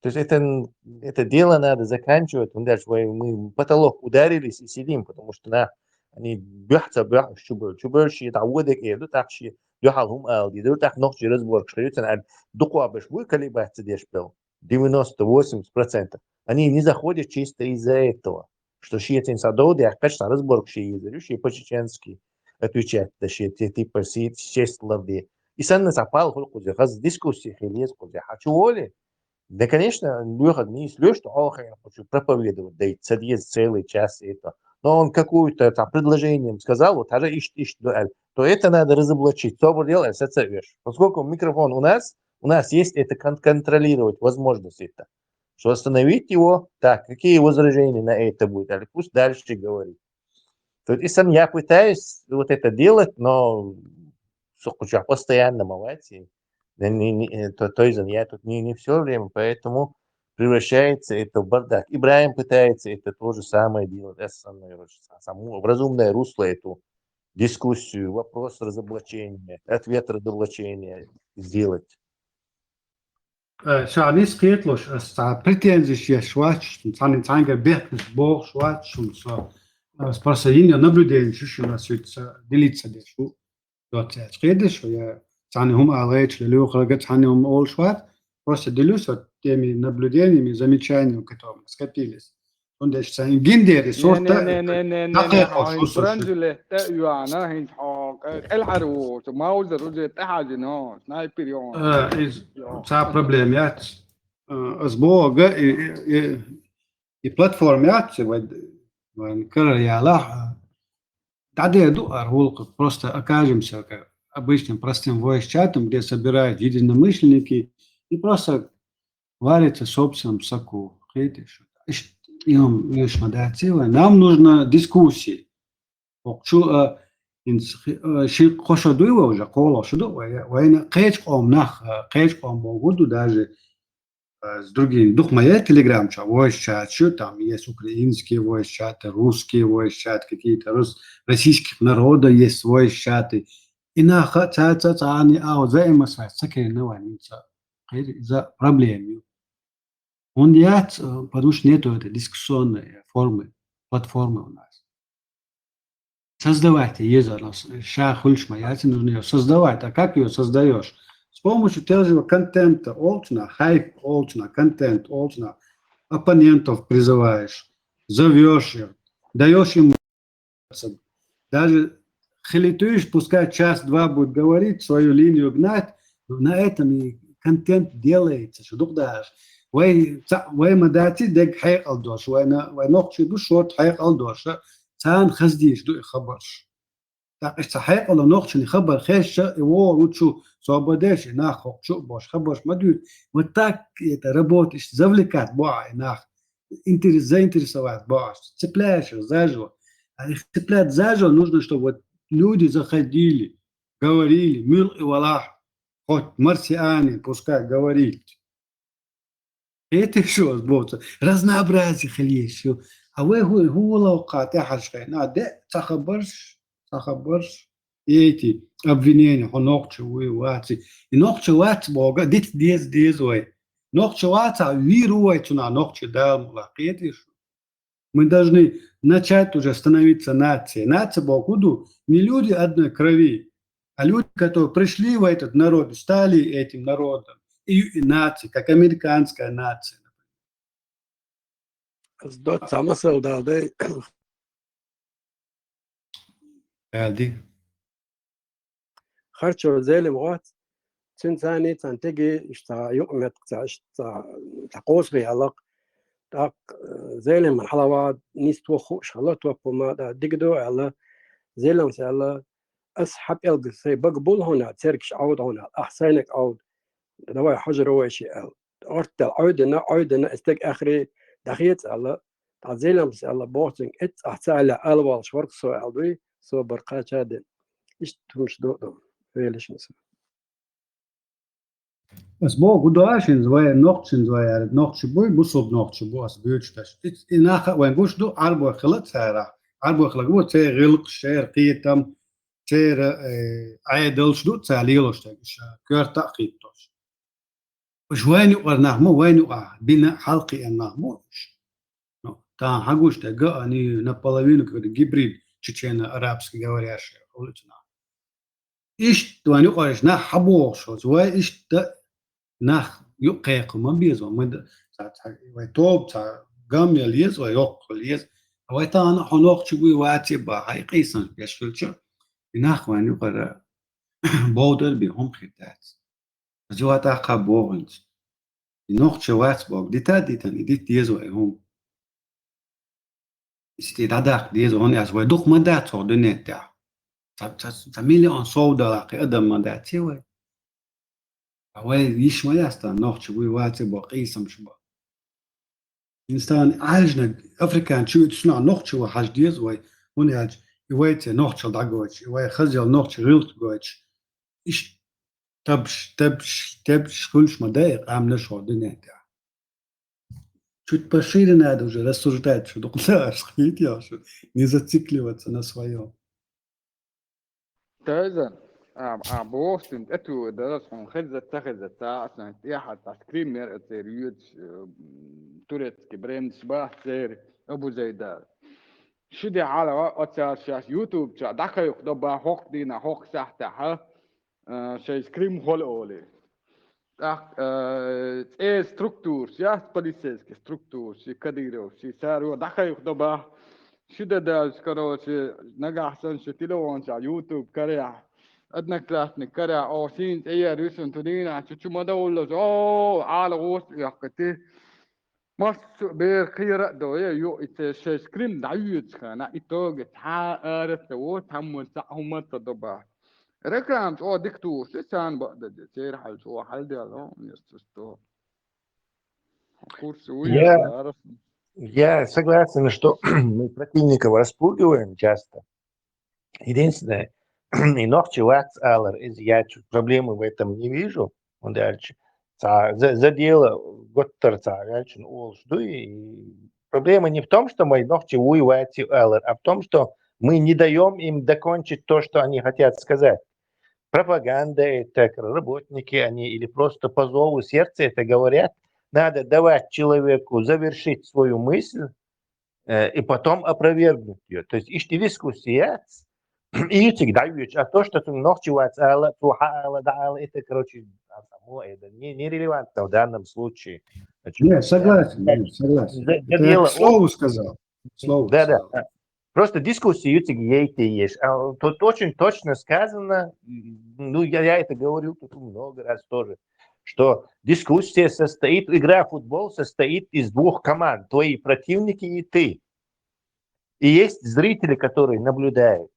То есть это дело надо заканчивать. Мы потолок ударились и сидим, потому что они бьются, чуберши, это выдать и духовши, духалхум алди, духах ночи разборг, что это духовыш выколебаться дешь был 90-80%. Они не заходят чисто из-за этого, что шиитин садоды, а конечно разборг шиизрющий по-чеченски отвечать, да шиитин типа шесть лавды. И сам запал хулкузи, раз дискуссии хилез кузи, хочу воли. Да, конечно, выход не слез, что я хочу проповедовать, да и садись целый час это. Но он какую-то там предложением сказал, вот даже то это надо разоблачить. Что делать, соцовешь. Поскольку микрофон у нас есть это контролировать возможность это. Что остановить его, так, какие возражения на это будут, а пусть дальше говорит. То есть, и сам я пытаюсь вот это делать, но постоянно молодцы. То есть я тут не все время, поэтому превращается это в бардак. Ибраим пытается это то же самое делать, саму разумное русло эту дискуссию, вопрос разоблачения, ответ разоблачения сделать. Шани скетлош, претензии я швач, цанга бехнес бог швач, спасение наблюдение, что у нас делиться дешу. Вот я скедеш, я цани хум алэч, лёхрагат цани хум ол шват, просто делюсь вот теми наблюдениями, замечаниями, которые скопились. Он дальше цани гиндери сорта. برانجل يوانا هين حق الحروس ما وزر وزر تحاجنا سنايبريون Ця проблемят с Бога и платформят, просто окажемся обычным простым voice-чатом, где собирают единомышленники и просто варятся в собственном соку. Нам нужна дискуссия. شيء خشدوي وجا قولا شدو وين قيش قوم موجود даже с другими духмая телеграм чат voice чат что там есть украинские voice чаты русские voice чаты какие-то российских народов есть voice чаты и на они взаимосвязь такие новинца за проблемы он яд потому что нету этой дискуссионной формы платформы у нас. Создавайте езерос, нужно ее создавать. А как ее создаешь? С помощью того же контента, хайп, контент, оппонентов призываешь, зовешь их, даешь им, даже хилитуешь, пускай час-два будет говорить, свою линию гнать, но на этом и контент делается, что дашь. Вы мадати дег хайк алдош, вы нохчи бушот хайк алдош. سان خزديش دو خبرش تاقش صحيح ولا نوخش خبر خيش هو وتشو صوبداش ناخ شو باش خبرش ما دود وتاك يتربوت ايش زفلكات باع ناخ заинтересовать باش цепляешь заживо а их цеплять заживо нужно чтобы вот люди заходили говорили мир и валах хоть марсиане пускай говорит это что сбоца разнообразие есть. هو وقعت حشقين ده تخبرش ايتي обвинение هنوقش واتي نوقش وات بوغا ديز وي نوقش وات вирует на нوقش да лакетиш мы должны начать уже становиться нацией. Нация Богуду не люди одной крови, а люди, которые пришли в этот народ, стали этим народом. И нацией, как американская нация. Zdot sama soldadı. هذه خرجوا زي المغات تنساني تنتجي اشتا يؤمت تقوس في علاق تاك زي من حلوات نيس توخو شغلة توخو ما دا دقدو على زي لهم سألا أسحب يلقى سي بقبول هنا تركش عود هنا أحسنك عود دواء حجر وشي أرت عودنا استك آخري دخيت على زي لهم سألا بوتنج ات أحسن على ألوال شورك سو ألوي سو برقات هذا إيش تمش دو ليش نسمع بس بو قدواشين زوايا نقطشين زوايا نقطش بوي بصوب نقطش بو أس بيوتش إنها وين بوش دو عربو خلط سارة عربو خلق بو تي غلق شير قيتم تير عيدلش دو تعليلوش تاكش كير تأقيدتوش وش وين يقرناه مو وين يقع بنا حلقي النغموش تا حقوش تاقا أني نبالوينو كده جبريل تشينا أرابسكي جوارياش قولتنا إيش تواني قارش نا حبوش زوايا إيش نخ يقيق ما بيزو ما ويتوب تا قام يليز ويوق يليز ويتانا حنوق شبوي واتي با هاي قيسان بيشفلشو نخ وان يقرا بودل بهم خدات زوا تاقا بوغنج نوق شوات بوغ ديتا ديت يزو هم استيدادك ديزو هوني از ويدوق ما دات صور دنيتا تميلي ان صودا لاقي ادم ما دات يوي أول يشمل يستا نوع شبوي واتي بقيسم شبا إنسان عاجنا أفريقيا شو تسمع نوع شو حاج ديز وي ونياج يويت نوع شو دعوش يوي خزيل نوع شو غيرت جوش إيش تبش كلش مدايق عامل شو الدنيا تاع شو تبشيرنا هذا وجه رسولتات شو دقلاش خيت يا شو نيزتيكلي واتنا سويا تازن بوستن اتو درس من خزة تخزة تاع سنة إيحة تسكريم مير اتريوت توريت كبرين صباح سير أبو زيدار شدي على واتساب شاش يوتيوب شا دكا يقدبا حق دينا حق سحتها شاي سكريم هول أولي ايه ستركتور شاش بوليسيسك ستركتور شي كديرو شي سارو دكا يقدبا شده داز كرو شي نجح سن شي تلوان شا يوتيوب كريح أدنى كلاسني كرا أو سين أي ريسون تدين شو ما دولة أو على غوص يحكتي ما بير خير دو يو إتش سكرين دعيت خنا إتوج تعرف تو تهم سهم تدبر ركلام أو دكتور سان بعد سير حل شو حل ده لا يستوى كورس ويا Я согласен, что мы противников распугиваем часто. Единственное, и ночи Аллар, я проблемы в этом не вижу. Он дальше за дело готтер дальше и проблема не в том, что мы ночи Аллар, а в том, что мы не даем им докончить то, что они хотят сказать. Пропаганда это, работники они или просто по зову сердца это говорят. Надо давать человеку завершить свою мысль и потом опровергнуть ее. То есть ищите дискуссия. И всегда ведь, а то, что ты ночевать, это, короче, это нерелевантно в данном случае. Нет, согласен. Я к слову сказал. Да. Просто дискуссии есть. Тут очень точно сказано, ну, я это говорил тут много раз тоже, что дискуссия состоит, игра в футбол состоит из двух команд, твои противники и ты. И есть зрители, которые наблюдают.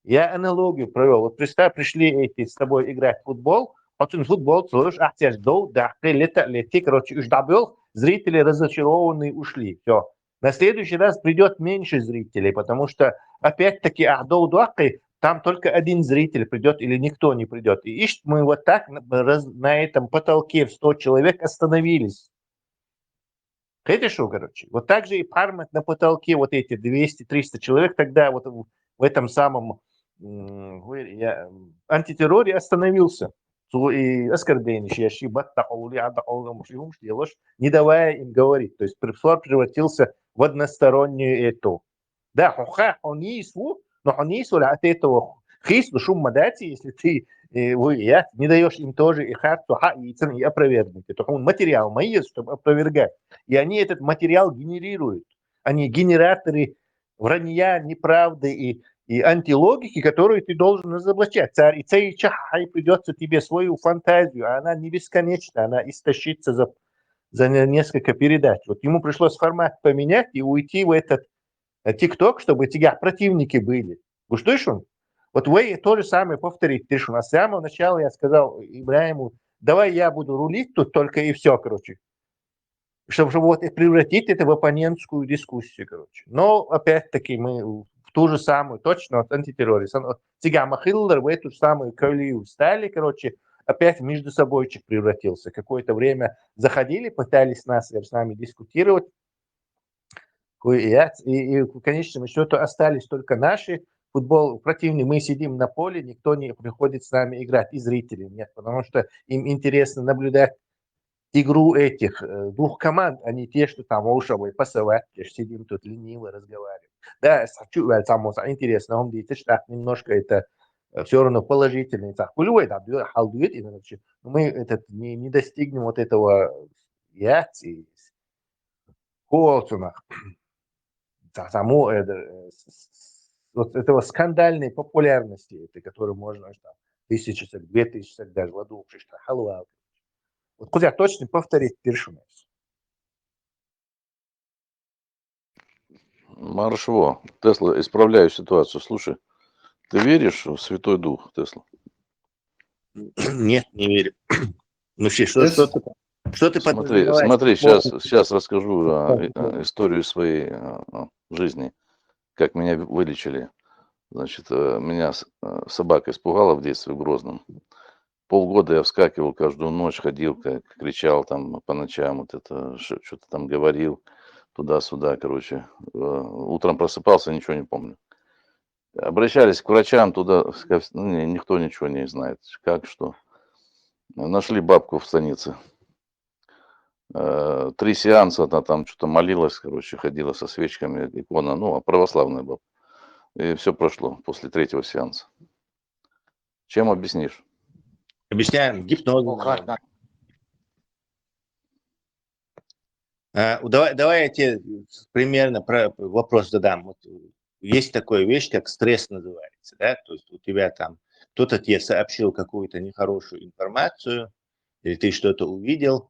Я аналогию провел. Вот представь, пришли эти с тобой играть в футбол, потом футбол целуешь, короче, зрители разочарованные ушли. Все. На следующий раз придет меньше зрителей, потому что опять-таки там только один зритель придет или никто не придет. И мы вот так на этом потолке в 100 человек остановились. Это что, короче? Вот так же и Пармат на потолке, вот эти 200-300 человек, тогда вот в этом самом антитерроре остановился. И оскорбление, не давая им говорить. То есть превратился в одностороннюю эту. Да, но от этого Хисну шумма дати, если ты не даешь им тоже и харту, и опровергнуть. Это он материал мои, чтобы опровергать. И они этот материал генерируют. Они генераторы вранья, неправды и антилогики, которую ты должен разоблачать. Царь и цей чахай придется тебе свою фантазию, а она не бесконечна, она истощится за несколько передач. Вот ему пришлось формат поменять и уйти в этот ТикТок, чтобы у тебя противники были. Вы что еще? Вот вы то же самое повторите. Ты что, с самого начала я сказал Ибраиму, давай я буду рулить тут только и все, короче. Чтобы вот превратить это в оппонентскую дискуссию, короче. Но опять-таки мы в ту же самую, точно, вот антитеррорист. Сега Махиллер в эту же самую колею стали, короче, опять в между собойчик превратился. Какое-то время заходили, пытались с нами дискутировать. И в конечном счете остались только наши футбол противники. Мы сидим на поле, никто не приходит с нами играть, и зрители нет, потому что им интересно наблюдать игру этих двух команд, а не те, что там ушевые пасовать, сидим тут лениво разговариваем. Да, интересно, он говорит, что немножко это все равно положительный. Мы этот, не достигнем вот этого вот этого скандальной популярности, которую можно там, 1000, 2000, даже ладу, что халва. Вот куда точно повторить першунес. Маршво, Тесла, исправляю ситуацию. Слушай, ты веришь в Святой Дух, Тесла? Нет, не верю. Ну, что ты Смотри, сейчас расскажу историю своей жизни, как меня вылечили. Значит, меня собака испугала в детстве в Грозном. Полгода я вскакивал каждую ночь, ходил, кричал там по ночам, вот это, что-то там говорил, туда-сюда, короче. Утром просыпался, ничего не помню. Обращались к врачам, туда, никто ничего не знает, как, что. Нашли бабку в станице. 3 сеанса, она там что-то молилась, короче, ходила со свечками, икона, православная бабка. И все прошло после 3-го сеанса. Чем объяснишь? Объясняем гипнозом. Давай я тебе примерно вопрос задам. Вот есть такая вещь, как стресс называется, да? То есть у тебя там кто-то тебе сообщил какую-то нехорошую информацию, или ты что-то увидел,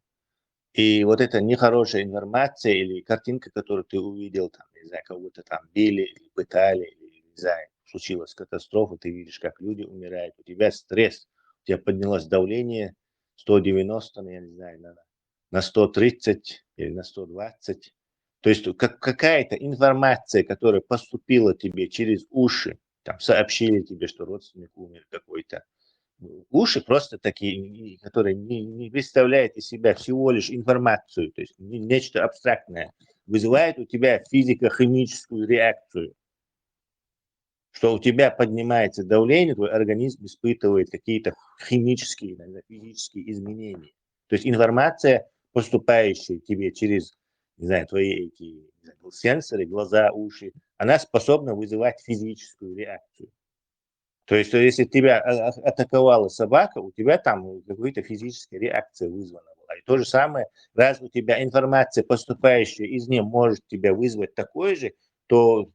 и вот эта нехорошая информация или картинка, которую ты увидел, там, не знаю, кого-то там били, или пытали, или, не знаю, случилась катастрофа, ты видишь, как люди умирают, у тебя стресс, у тебя поднялось давление 190, я не знаю, на 130 или на 120. То есть какая-то информация, которая поступила тебе через уши, там сообщили тебе, что родственник умер какой-то. Уши просто такие, которые не представляют из себя всего лишь информацию, то есть нечто абстрактное, вызывает у тебя физико-химическую реакцию. Что у тебя поднимается давление, твой организм испытывает какие-то химические, иногда физические изменения. То есть информация, поступающая тебе через, не знаю, твои эти сенсоры, глаза, уши, она способна вызывать физическую реакцию. То есть, если тебя атаковала собака, у тебя там какая-то физическая реакция вызвана была. И то же самое, раз у тебя информация, поступающая из нее, может тебя вызвать такое же, то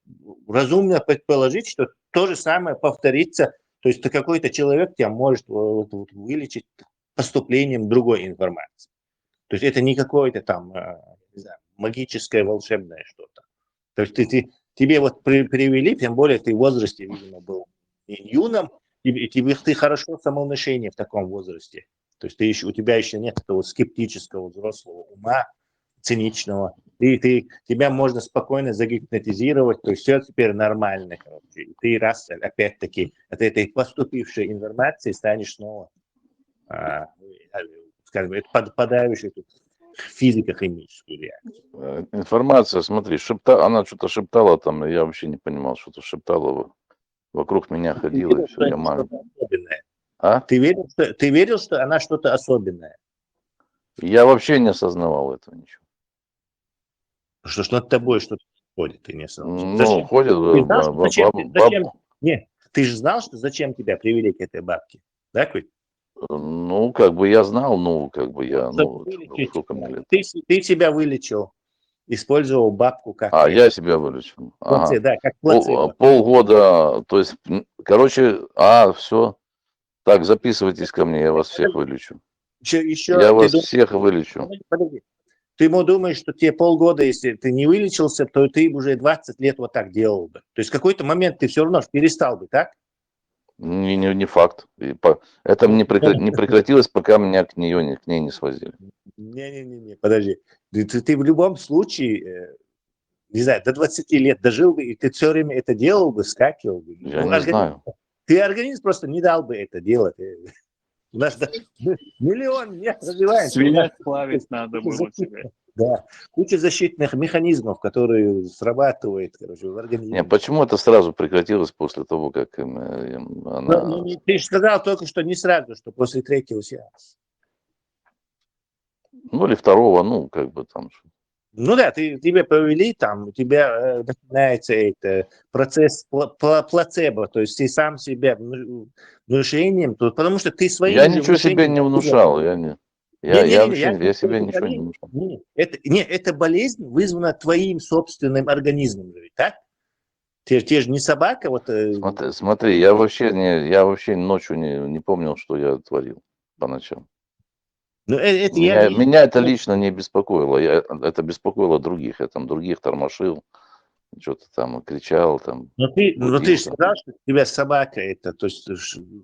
разумно предположить, что то же самое повторится. То есть, какой-то человек тебя может вылечить поступлением другой информации. То есть, это не какое-то там, не знаю, магическое, волшебное что-то. То есть, тебе вот привели, тем более ты в возрасте, видимо, был юном, ты хорошо самовнушение в таком возрасте. То есть у тебя еще нет этого скептического взрослого ума, циничного. Тебя можно спокойно загипнотизировать, то есть все теперь нормально. Короче. И ты раз, опять-таки, от этой поступившей информации станешь снова, скажем, поддаешь эту физико-химическую реакцию. Информация, смотри, она что-то шептала там, я вообще не понимал, что-то шептала. Вокруг меня ходила, и все, я маю. А? Ты верил, что она что-то особенное? Я вообще не осознавал этого ничего. Что над тобой что-то ходит, ты не осознавал. Ну, ходит. Зачем? Нет, Ты же знал, что зачем тебя привели к этой бабке? Да, Куть? Ну, как бы я знал, ну, как бы я, Чтобы ну, вылечить, сколько мне лет? ты себя вылечил, использовал бабку как Я себя вылечил. Ага. да, как плацебо. Полгода, то есть, короче, все. Так, записывайтесь ко мне, я вас всех вылечу. Еще Я ты вас думаешь, всех вылечу. подожди. Ты ему думаешь, что тебе полгода, если ты не вылечился, то ты уже 20 лет вот так делал бы. То есть в какой-то момент ты все равно перестал бы, так? Не факт. Это не прекратилось, пока меня к ней не свозили. Не, подожди. Ты в любом случае, не знаю, до 20 лет дожил бы, и ты все время это делал бы, скакивал бы. Я не знаю. Ты организм просто не дал бы это делать. У нас миллион не развивается. Свинья плавить надо было тебе. Да, куча защитных механизмов, которые срабатывают, короче, в организме. Не, почему это сразу прекратилось после того, как она... Ты же сказал только что не сразу, что после 3-го сеанса. Ну, или 2-го, ну, как бы там... Ну да, тебя провели, там у тебя начинается процесс плацебо, то есть ты сам себя внушением, потому что ты своим Я же ничего себе не внушал, я себе ничего не внушал. Это болезнь вызвана твоим собственным организмом, так? Ты же не собака, вот. Смотри, я вообще ночью не помнил, что я творил по ночам. Меня это лично не беспокоило, это беспокоило других, я там других тормошил, что-то там кричал, там. Но ты же сказал, что у тебя собака это, то есть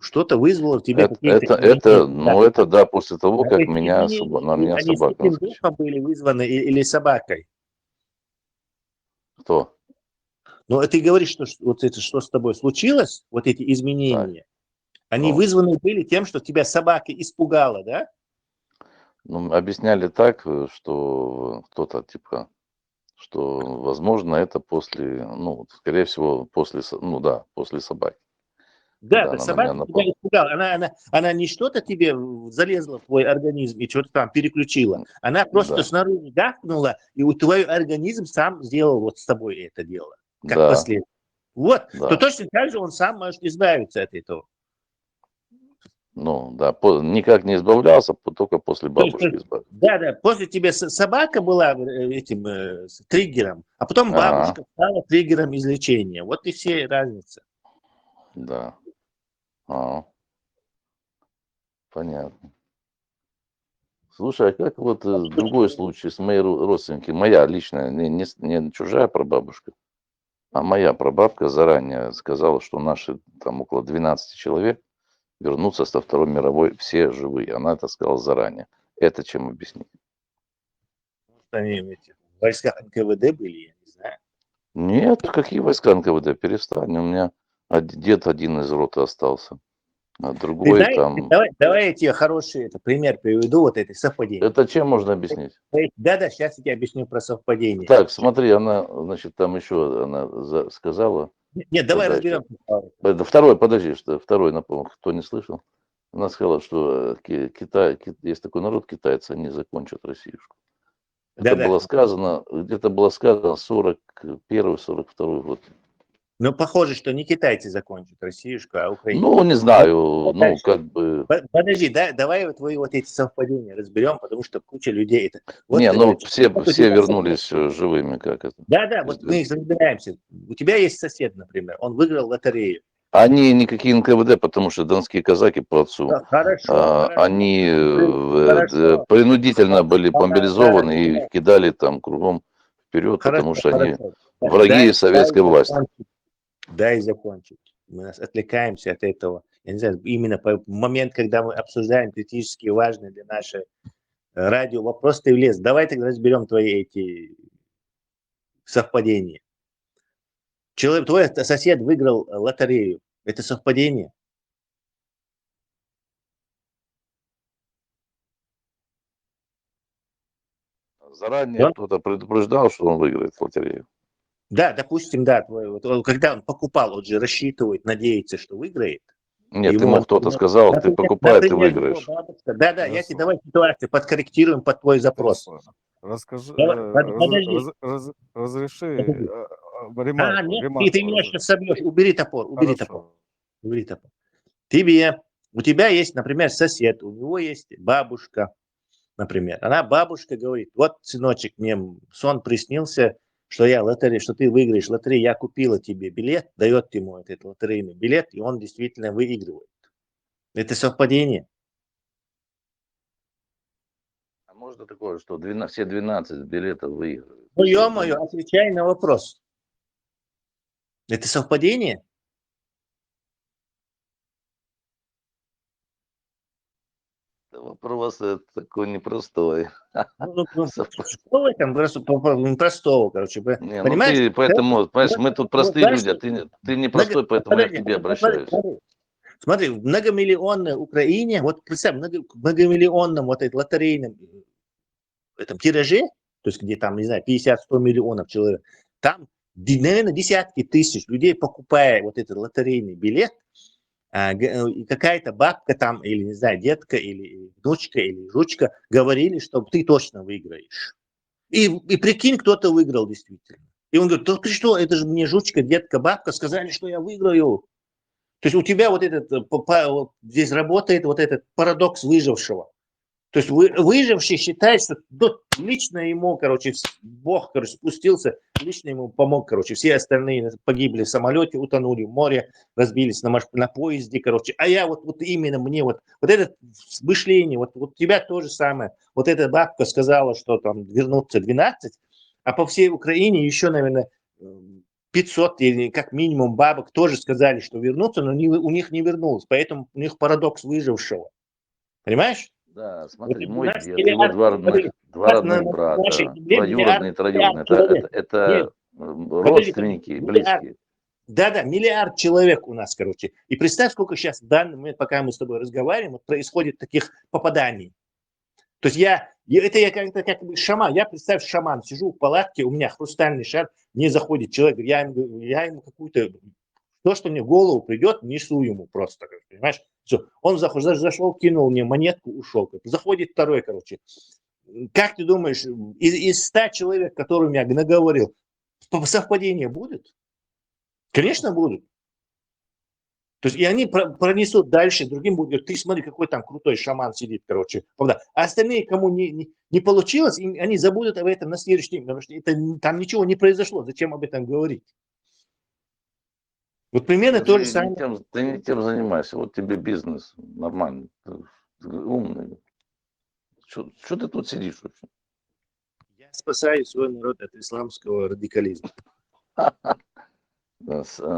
что-то вызвало в тебе какие-то... Это да, после того, как на меня собака наскочила. Духом были вызваны или собакой? Кто? Ну, ты говоришь, что вот это, что с тобой случилось, вот эти изменения, они вызваны были тем, что тебя собака испугала, да? Ну, объясняли так, что кто-то типа, что возможно это после, ну, скорее всего, после собаки. Да, собака тебя испугала. Она не что-то тебе залезла в твой организм и что-то там переключила. Она просто снаружи гахнула, и твой организм сам сделал вот с тобой это дело. Как последствие. Вот, то точно так же он сам может избавиться от этого. Ну, да, никак не избавлялся, только после бабушки избавился. Да, после тебя собака была этим триггером, а потом бабушка стала триггером излечения. Вот и все разница. Да. Понятно. Слушай, а как вот другой случай с моей родственникой, моя личная, не чужая прабабушка, а моя прабабка заранее сказала, что наши там около 12 человек вернутся со Второй мировой все живые. Она это сказала заранее. Это чем объяснить? Они в войсках НКВД были, я не знаю. Нет, какие войска НКВД? Перестань. У меня дед один из роты остался, а другой там... Давай я тебе хороший пример приведу, вот это совпадение. Это чем можно объяснить? Да, сейчас я тебе объясню про совпадение. Так, смотри, она, значит, там еще она сказала... Нет, давай разберем. Второй, подожди, второй, напомню, кто не слышал. Она сказала, что есть такой народ, китайцы, они закончат Россиюшку. Это было сказано, где-то было сказано 41-42 год. Ну, похоже, что не китайцы закончат Россиюшку, а Украина. Ну, не знаю, ну, как бы... Подожди, давай твои вот эти совпадения разберем, потому что куча людей... Все вернулись живыми, как это. Да, вот мы их разбираемся. У тебя есть сосед, например, он выиграл лотерею. Они никакие НКВД, потому что донские казаки по отцу, они принудительно были мобилизованы и их кидали там кругом вперед, потому что они враги советской власти. Дай закончить. Мы нас отвлекаемся от этого. Я не знаю, именно в момент, когда мы обсуждаем критически важные для нашей радио вопрос, ты влез. Давай тогда разберем твои эти совпадения. Твой сосед выиграл лотерею. Это совпадение? Заранее кто-то предупреждал, что он выиграет лотерею. Да, допустим, да. Когда он покупал, он же рассчитывает, надеется, что выиграет. Нет, ему кто-то сказал, ты покупай, ты выиграешь. Да, я тебе давай ситуацию подкорректируем под твой запрос. Расскажи, разреши ремарку. Ты меня сейчас собьешь, убери топор. Говорит, у тебя есть, например, сосед, у него есть бабушка, например. Бабушка говорит, вот, сыночек, мне сон приснился, что ты выиграешь лотерею, я купила тебе билет, дает ему этот лотерейный билет, и он действительно выигрывает. Это совпадение. А можно такое, что все 12 билетов выигрывают? Ну, ё-моё, отвечай на вопрос. Это совпадение? Вопрос такой непростой. Что в этом простого, короче? Не, Понимаешь? ты поэтому, понимаешь, мы тут простые люди, а ты непростой, поэтому я к тебе обращаюсь. Смотри, в многомиллионной Украине, вот представь, многомиллионном вот этом лотерейном этом тираже, то есть где там, не знаю, 50-100 миллионов человек, там, наверное, десятки тысяч людей, покупая вот этот лотерейный билет, какая-то бабка там, или, не знаю, детка, или внучка, или жучка, говорили, что ты точно выиграешь. И прикинь, кто-то выиграл действительно. И он говорит, ты что, это же мне жучка, детка, бабка сказали, что я выиграю. То есть у тебя вот здесь работает вот этот парадокс выжившего. То есть выживший считает, что лично ему, короче, Бог, короче, спустился, лично ему помог, короче, все остальные погибли в самолете, утонули в море, разбились на поезде, короче, а я вот именно мне вот это мышление, вот у тебя то же самое. Вот эта бабка сказала, что там вернуться 12, а по всей Украине еще, наверное, 500 или как минимум бабок тоже сказали, что вернутся, но у них не вернулось, поэтому у них парадокс выжившего. Понимаешь? Да, смотри, мой дед, его два родных брата, троюродные, это родственники, близкие. Да, миллиард человек у нас, короче. И представь, сколько сейчас в данный момент, пока мы с тобой разговариваем, вот происходит таких попаданий. То есть я как бы шаман, я представь, шаман, сижу в палатке, у меня хрустальный шар, мне заходит человек, я ему какую-то, то, что мне в голову придет, несу ему просто, понимаешь? Все, он зашел, кинул мне монетку, ушел. Заходит второй, короче. Как ты думаешь, из 100 человек, которым я наговорил, совпадения будут? Конечно, будут. То есть и они пронесут дальше, другим будут говорить, ты смотри, какой там крутой шаман сидит, короче. А остальные, кому не получилось, они забудут об этом на следующий день, потому что там ничего не произошло, зачем об этом говорить? Вот примерно то же самое. Ты не тем занимаешься, вот тебе бизнес нормальный, ты умный. Что ты тут сидишь вообще? Я спасаю свой народ от исламского радикализма.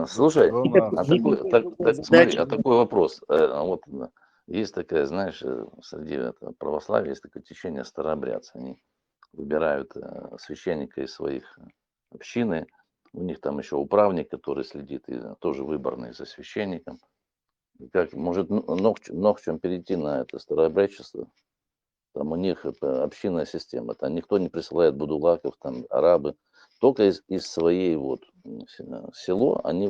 Слушай, такой вопрос. Вот есть такая, знаешь, среди православия есть такое течение старообрядцев. Они выбирают священника из своих общины. У них там еще управник, который следит, и тоже выборный за священником. Как может ногчем перейти на это старообрядчество? Там у них это общинная система. Там никто не присылает будулаков, там арабы. Только из своей вот село они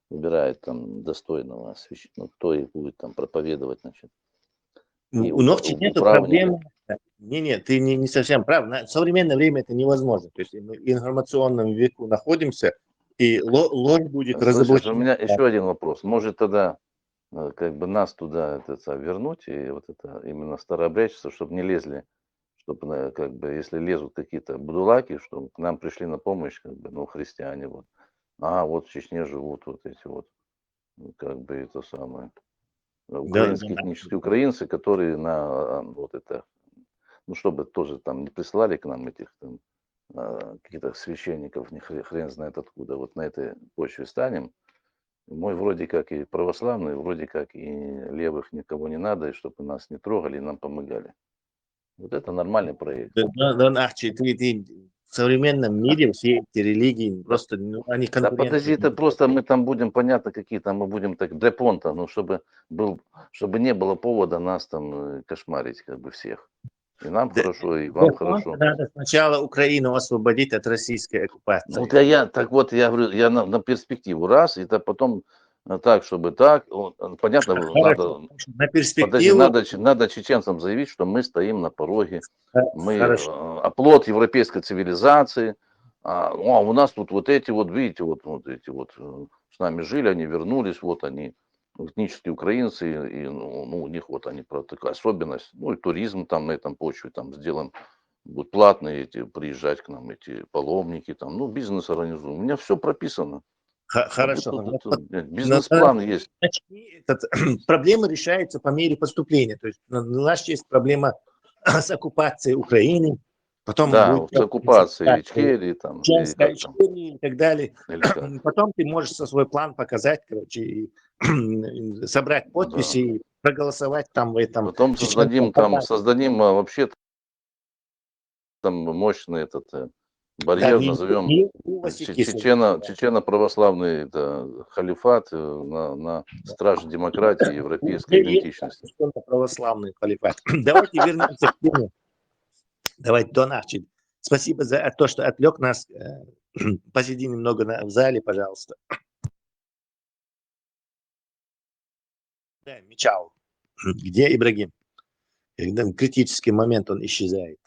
выбирают там достойного священника, кто их будет там проповедовать, значит. У Ногчи нет проблем. Не, ты не совсем прав. В современное время это невозможно. То есть мы в информационном веку находимся, и ложь будет разоблачена. У меня еще один вопрос. Может тогда как бы нас туда вернуть, и вот это именно старообрядчество, чтобы не лезли, чтобы как бы если лезут какие-то будулаки, чтобы к нам пришли на помощь, как бы, ну, христиане вот. Вот в Чечне живут вот эти вот, как бы это самое. Украинские этнические украинцы, которые на вот это, ну, чтобы тоже там не прислали к нам этих там каких-то священников, не хрен знает откуда, вот на этой почве станем. Мой вроде как и православный, вроде как и левых никого не надо, и чтобы нас не трогали, и нам помогали. Вот это нормальный проект. В современном мире все эти религии просто, они конкуренты. Да подожди, это просто мы там будем, понятно, какие там мы будем так для понта, ну, чтобы не было повода нас там кошмарить, как бы всех. И нам хорошо, и вам хорошо. Надо сначала Украину освободить от российской оккупации. Вот я говорю, я на перспективу раз, и потом так, чтобы так, понятно, на перспективу. Надо чеченцам заявить, что мы стоим на пороге, мы оплот европейской цивилизации, у нас тут вот эти вот, видите, вот эти вот с нами жили, они вернулись, вот они этнические украинцы, и ну, у них вот они про такую особенность, ну и туризм там на этом почве там сделаем, будут платные эти, приезжать к нам эти паломники, там, ну бизнес организуем. У меня все прописано. Хорошо. Бизнес-план есть. Проблема решается по мере поступления. То есть у нас есть проблема с оккупацией Украины, потом Да, будет с оккупацией Ичкерии там, и так далее. Потом ты можешь свой план показать, короче, и собрать подписи, проголосовать там в этом. Потом создадим вообще там мощный этот барьер, назовем чечено-православный халифат на страже демократии и европейской идентичности. Православный халифат. Давайте вернемся к теме. Давайте до начала. Спасибо за то, что отвлек нас. Посиди немного в зале, пожалуйста. Да, Мичау. Где Ибрагим? Когда в критический момент он исчезает.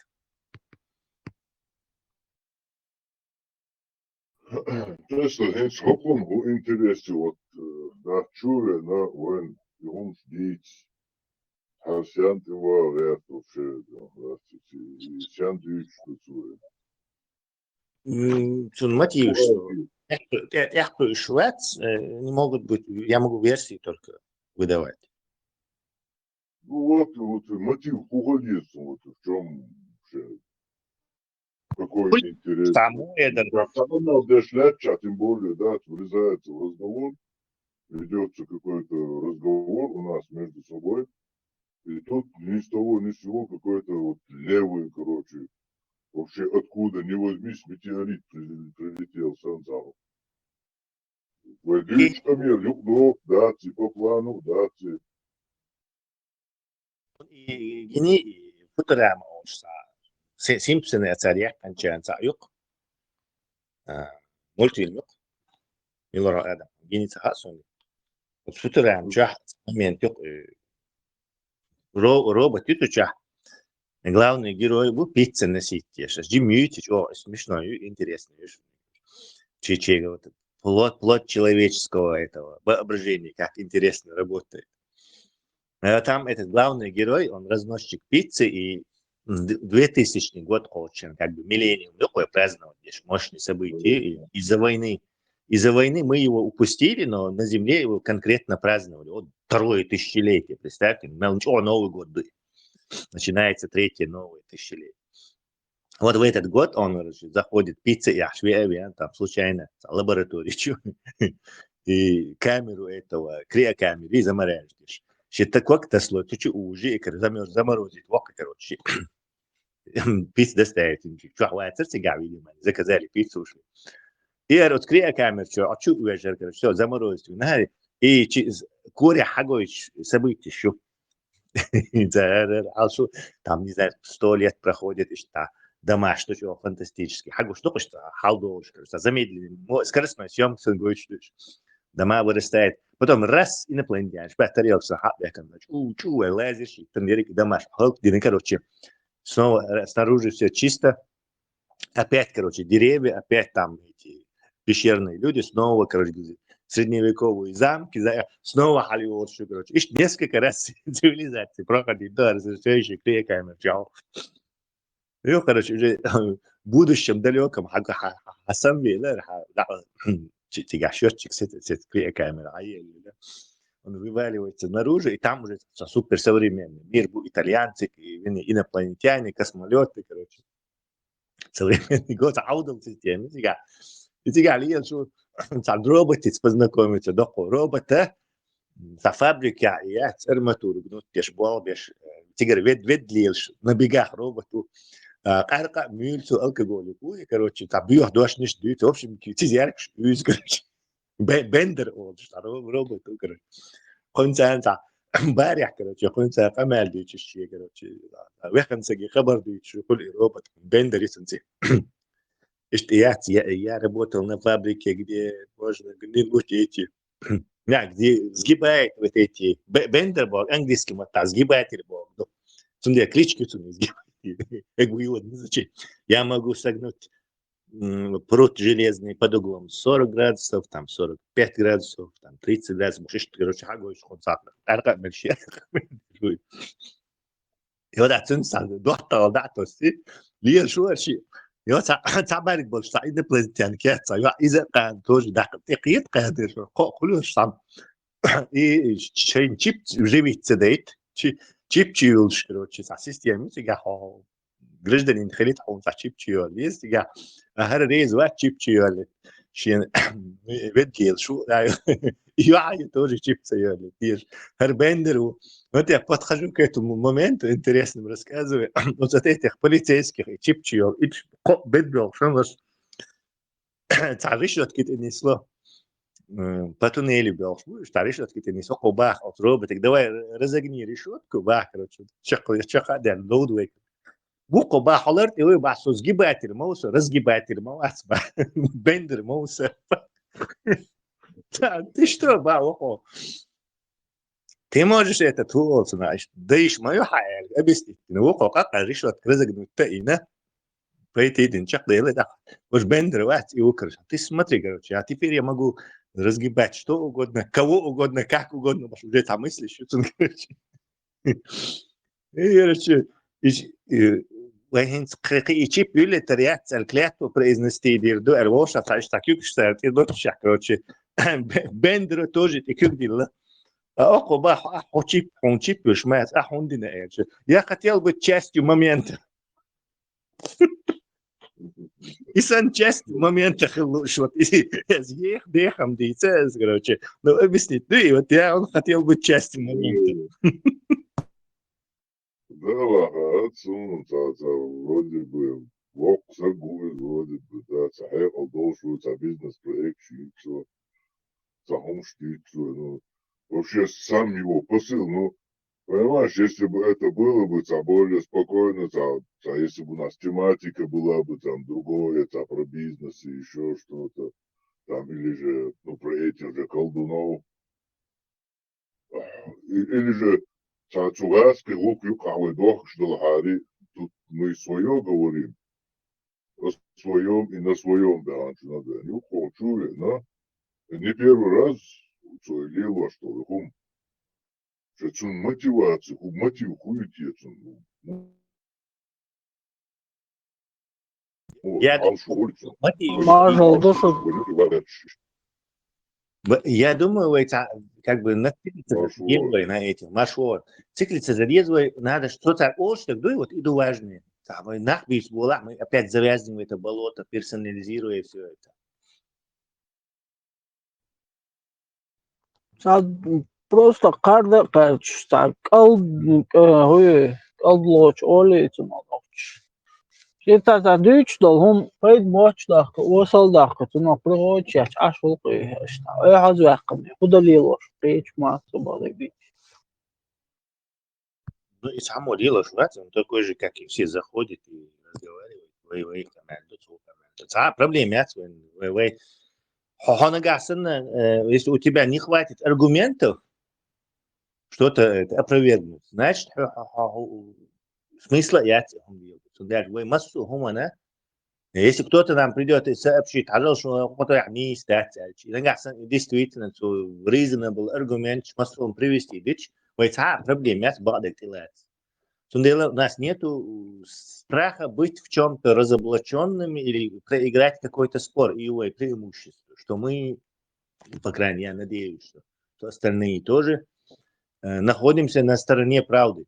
Честно, hens hopon bu interesi вот на чуве на вен он ждит. А сян ты варят вообще, сян ты что чуве. Тун мотив, что эхпы и швец не могут быть, я могу версии только выдавать. Ну вот мотив угодится, вот в чем какой интерес. Самому дошлять, а тем более, да, врезается в разговор, ведется какой-то разговор у нас между собой, и тут ни с того ни с сего какой-то вот левый, короче, вообще откуда ни возьмись метеорит прилетел в Санзалу. Войдешь ко мне, ну, да, по плану, да, Gini futuram olsa Simpson'ı açarıya kançansa yok. Multifilm yok. Yıllar adam. Gini saha sonu. Futuram çah момент yok. Робот ютуча. Главный герой был пицца носить. Джим Ютич, смешно и интересно. Чечега, вот плод человеческого этого воображения, как интересно работает. Там этот главный герой, он разносчик пиццы, и 2000 год очень, как бы миллениум, такое праздновать, мощные события. И из-за войны мы его упустили, но на земле его конкретно праздновали. Вот второе тысячелетие, представьте, Новый год был. Начинается третье новое тысячелетие. Вот в этот год он заходит пицца и ашвея, там случайно лабораторию и камеру этого, криокамеру, и замораживаешь. Что как-то случай уже заморозить, короче. Пиццу доставить, чухвайцер сигар, видимо, заказали пиццу, ушли. И вот криокамеру, что уезжал, короче, все, заморозить. И через коря хагоич события, что там, не знаю, 100 лет проходит, и что дома, что чего фантастически. Хагу, что хочешь, халдош, замедлили, скоростной съемка, дома вырастает. Потом раз инопланетяне, повторился, лазишь, тренерик, дома, короче, снова снаружи все чисто, опять, короче, деревья, опять там эти пещерные люди, снова, короче, средневековые замки, снова Холливуд, короче, и несколько раз цивилизации проходит, да, разрешающие криокамер, и, короче, уже в будущем далеком, Хасан Вейлер, тига счетчик с криокамерой, он вываливается наружу, и там уже суперсовременный мир, итальянцы, инопланетяне, космолеты, короче, современный год, аудио системы, и тига лиел, что роботы познакомиться, доку робота, за фабрика, и я арматуру, ну, тешь бол, беш, тигр ведлил, на бегах роботу, арка, мюльцу, алкоголику, и, короче, там бьёх дождь, не ждут, в общем, тизерк, короче, бендер, вот, что роботу, короче, концентрация, барях, короче, концентрация, камель, дичи, короче, веханцеги, хабар, дичи, куль робот, бендер, исенци. Я работал на фабрике, где можно где-нибудь эти, где сгибает вот эти, бендерборг, английский мотор, сгибатель бог, ну, клички сгибает, как бы его, зачем? Я могу согнуть пруд железный под углом 40 градусов, там 45 градусов, там 30 градусов. Короче, حاجة خنصات. أرقى من شيء. يودا تنسى دوحة وضعته سي ليه شو هالشيء يودا تعبارك بولش تعيد بلازتيان كاتsa يودا إذا كان توج داخل تقيت قادر كلش صعب إيه شيء чип живит сидит чип чиулш короче со системой сега гражданин خليت он со чип чиул есть сега هر ريز واحد чип чиул شين بديل شو يوعي тоже чип чиул تير هر бендеру вот я подхожу к этому моменту интересным рассказываю вот от этих полицейских и чип чиул и бедбел что нас تعرفش что كده несло по туннелю бел تعرفش что كده несло قباح от роботик давай разогни решетку бах короче чака да load wake bu قباحlar и вы бас сгибатель мауса разгибатель мауса бендер мауса ты что бао ты можешь это тул знаешь даешь мою حاجة объяснить ну как решетка разогнуть тайна пойти денчак делать да уж бендер واحد и укрыш ты смотри короче а теперь я могу разгибать что угодно кого угодно как угодно уже там мыслишь короче и короче وهين حقيقي чип يقول تريات الكلاتو произнести дирду الوش تعيش تاكيك اشتريت يدور شك короче бендер тоже تكيك дилла أقوى أحو чип он чип уж мать أحون دينا إيش я хотел быть частью момента и сан часть момента хлуш вот из них дехам дийцес короче ну объяснить ты вот я он хотел быть частью момента Да, отсюда, вроде бы, лок загует, вроде бы, да, цахай одолживается, бизнес-проект шьется, цахом штится, ну, вообще сам его посыл, ну, понимаешь, если бы это было бы, более спокойно, если бы у нас тематика была бы, там, другое, про бизнес и еще что-то, там, или же, ну, про этих же колдунов, или же, Цугаски лук юкавый дох, что хари, тут мы свое говорим, о своем и на своем, да, надо, не хочу, да, не первый раз лило, что ли, хум, что цун мотивация, мотив хуете, Я думаю, это как бы циклица резвой на этим, маршрут. Циклица за резвой, надо что-то очень, да, вот иду важное. Там, нахбись была, мы опять завязнем это болото, персонализируя все это. Просто каждый так, лоч, олец, это дичь, долгом пойд матч дах, осал дах, то на прочь, аж волкой, я звякам, куда лилош, печь массу балыби. Ну и само дело, что он такой же, как и все, заходит и разговаривает, вы команду, проблема, вы если у тебя не хватит аргументов, что-то опровергнуть, значит, смысла я вы массу хумана. Если кто-то нам придет и сообщит, что действительно reasonable аргумент, массу привести, проблема у нас нету страха быть в чем-то разоблаченными или проиграть какой-то спор и его преимущество, что мы, по крайней мере, я надеюсь, что остальные тоже находимся на стороне правды.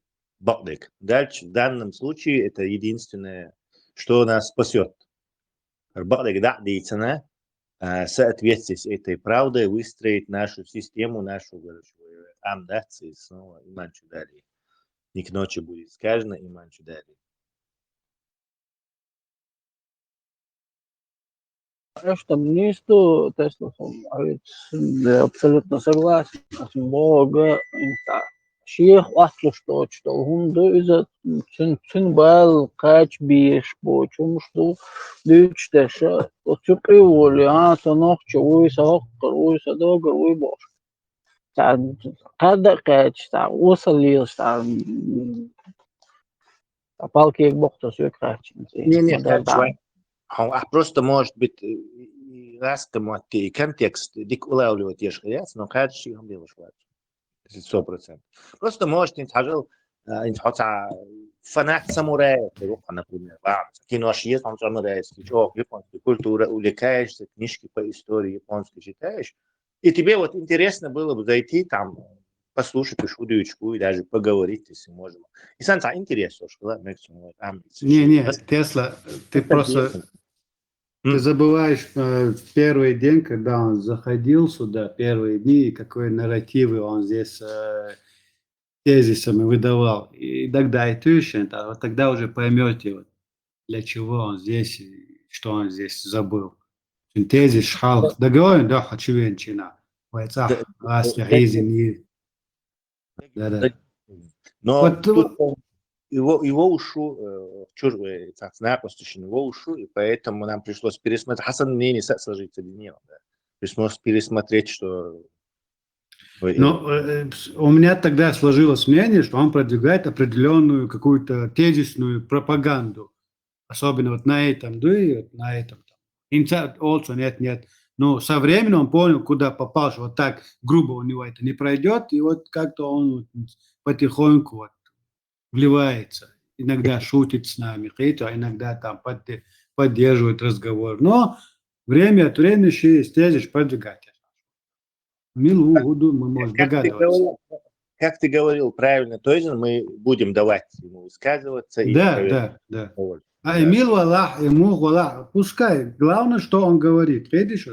Дальше, в данном случае, это единственное, что нас спасет. Соответствие с этой правдой выстроить нашу систему, нашу амдацию снова и манчу далее. Не к ночи будет сказано и манчу далее. Что мне что, Тесла, я абсолютно согласен. Бога, شيخ أصله что он да цен бал кач биш боч он что дичь дэша вот приволи то ночь ой садогар ой бош когда кач усалил палки их бог то все кач Не, просто может быть раз контекст дик улавливать ешхаяц, но каждый шиء هم делаешь 100%. Просто может не тажил не хотя фанат самурая, например, кино есть, он самурай, чего японской культуры увлекаешься, книжки по истории японской читаешь, и тебе вот интересно было бы зайти там послушать шуточку и даже поговорить, если можно. И сам интересно, что Не, Тесла, ты просто ты забываешь первый день, когда он заходил сюда, первые дни, какой нарративы он здесь тезисами выдавал. И тогда и тющен, вот тогда уже поймете, вот, для чего он здесь, и что он здесь забыл. Тезис шхал. Договорен, да, хочу венчина. Вайцах, асля, хейзин. Да. Но Вот, тут его ушу, чужой, так, напустошен его ушу, и поэтому нам пришлось пересмотреть. Хасан мнение сложиться или нет. Да. Пришлось пересмотреть, что... Но у меня тогда сложилось мнение, что он продвигает определенную какую-то тезисную пропаганду. Особенно вот на этом, да, и вот на этом. Нет. Но со временем он понял, куда попал, что вот так грубо у него это не пройдет, и вот как-то он потихоньку вот вливается. Иногда шутит с нами, а иногда там поддерживает разговор. Но время от времени стезишь продвигать. Милу году мы можем догадываться. Как ты говорил правильно, то есть мы будем давать ему высказываться. Да. А Эмил Аллах, ему Аллах, пускай. Главное, что он говорит. Видишь,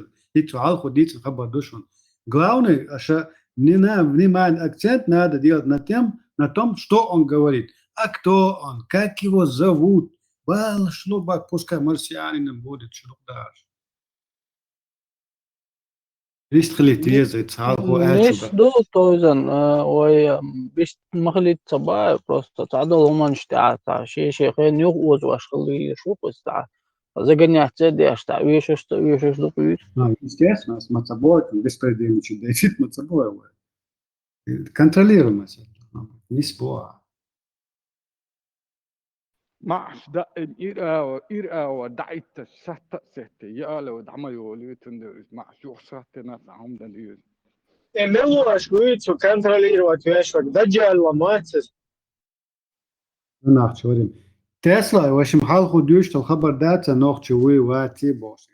главное, что внимание, акцент надо делать на том, что он говорит. А кто он, как его зовут. Пускай марсианином будет, что дальше. مش دو توزن وبيش مخلي صباح просто تعدل هم نشتاع شيخين يغوز واشخلي يشوف استاع زجني احتدي اشتاع ويش دقيق Естественно, с мацабой, беспредельничать, дефит мацабой. Контролируемо. Не спор. معش دا إيرا دعيت السهت سهتي يا لو دعما يولي تندرس معش يوصلت نتعهم دليل Мелу шкуицу контролировать вешок, даджал ломаться. نحكي وريم تسلا واش محل ديوش الخبر داتا نحكي واتي بوس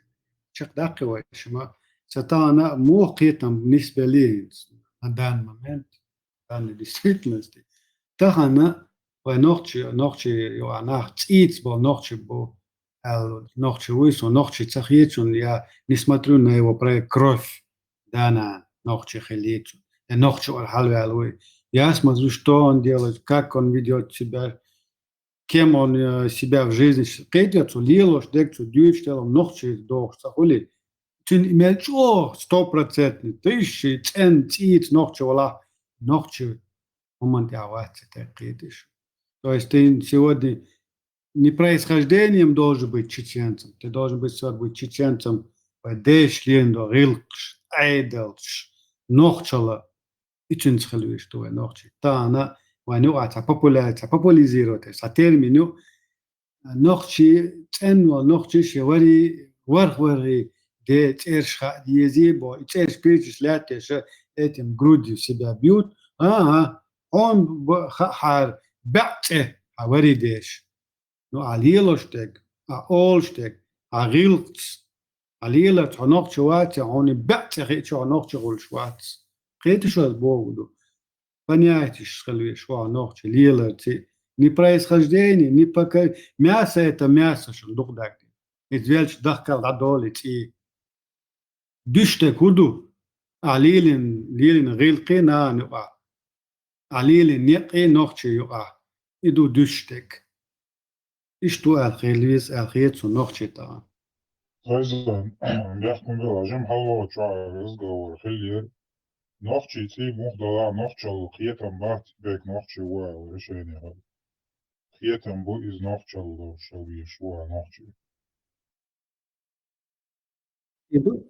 شق دقي واش ما ستانا مو قيتم بالنسبة لي دان مومنت دان ديستريتنستي تانا ونحكي يو أنا تيت بو نحكي بو نحكي ويس ونحكي تخيتون يا نسمترو на его проект кровь дана нахчи хелиту нахчи алхалве алве я смотрю, что он делает, как он ведет себя, кем он себя в жизни скидывает, лилош, декцу, дюйчтелом, нахчи дох, сахули. Тин имеет 100%, тысячи, цент, нахчи вала, нахчи момент аваться, так кидишь. То есть ты сегодня не происхождением должен быть чеченцем, ты должен быть чеченцем, дешлендо, рилкш, айделш, нохчала, и чинцхалуи, что нохчи. Та она, ванюата, популяризировать, а термину нохчи, ценно нохчи, шевари, варвари, де церша, езибо, и церш пичиш лятеш, этим грудью себя бьют, он хар, бятце, авари деш. Ну, алилоштег, олштег, агилц, алилат, нохчи ватя, он бятце, хичо нохчи гульшвац. Қети шо Богу. Понятие, что нохчи, лилати. Не происхождение, не пока. Мясо это мясо, что дух дакти. Извельч дахкал дадолити. Дюште куду. Алилин гилки на нуа. Алилин неқи нохчи юа. Иду дюштек. Ишту алхилвис алхицу нохчи та. Зайзан, яхтун белажим халва чаа разговор хилер. Нохчи ти мухдала нохчал қиетам бат бек нохчи уа решение хал. Қиетам бу из нохчал шави шуа нохчи. Иду.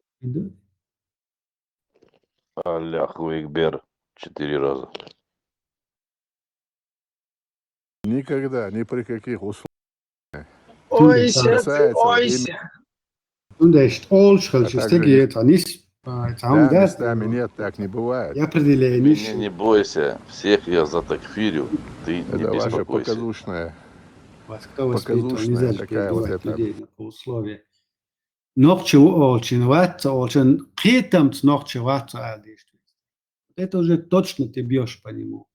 Аллаху Экбер 4 раза. Никогда, ни при каких условиях. Tundești olșhăl și stegie tanis Да, местами нет, так не бывает. я определенишь. Меня не бойся, всех я затакфирю, ты не Это ваша беспокойся. показушная. Вас кто воспитывал, нельзя Показушная же такая вот перебивать эта. людей по условиям. Ногче очень ватца, очень хитамц ногче ватца адишь. Это уже точно ты бьешь по нему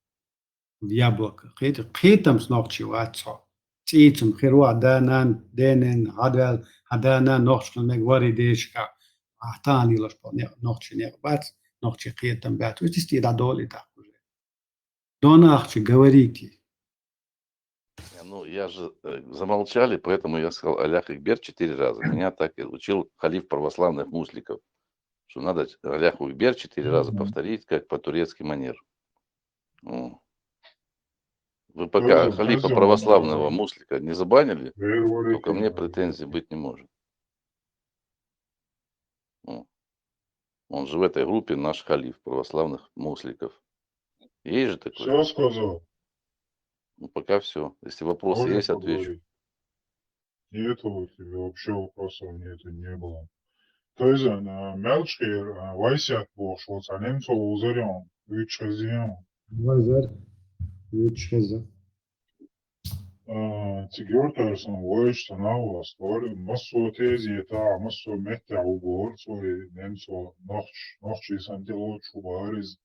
в яблоко. Хитамц ногче ватца. Цицум хируа данан денен хадана ногче мегвари дешка. Ахтан илош по ногче небац, ногче хитам бат. Вот исти радоли так уже. Донахче говорите. Ну, я же замолчали, поэтому я сказал Аллах Акбер 4 раза. Меня так и учил халиф православных мусликов, что надо Аллах Акбер 4 раза повторить, как по-турецки манер. Ну. Вы пока халифа православного муслика не забанили, то ко мне претензий быть не может. Ну. Он же в этой группе наш халиф православных мусликов. Есть же такой? Все сказал. Ну, пока все. Если вопросы Можно есть, отвечу. поговорить? Нету у тебя вообще вопросов нету, не было. То есть, мелочки, вайсят boş olsa, немцов узарем, üç хазиям. Вазар. Üç kızı. Тигертарсон, вайш, танавас, массо тези, та, массо метта, убор, свой, немцо, нохчи, сантилот, шубариз,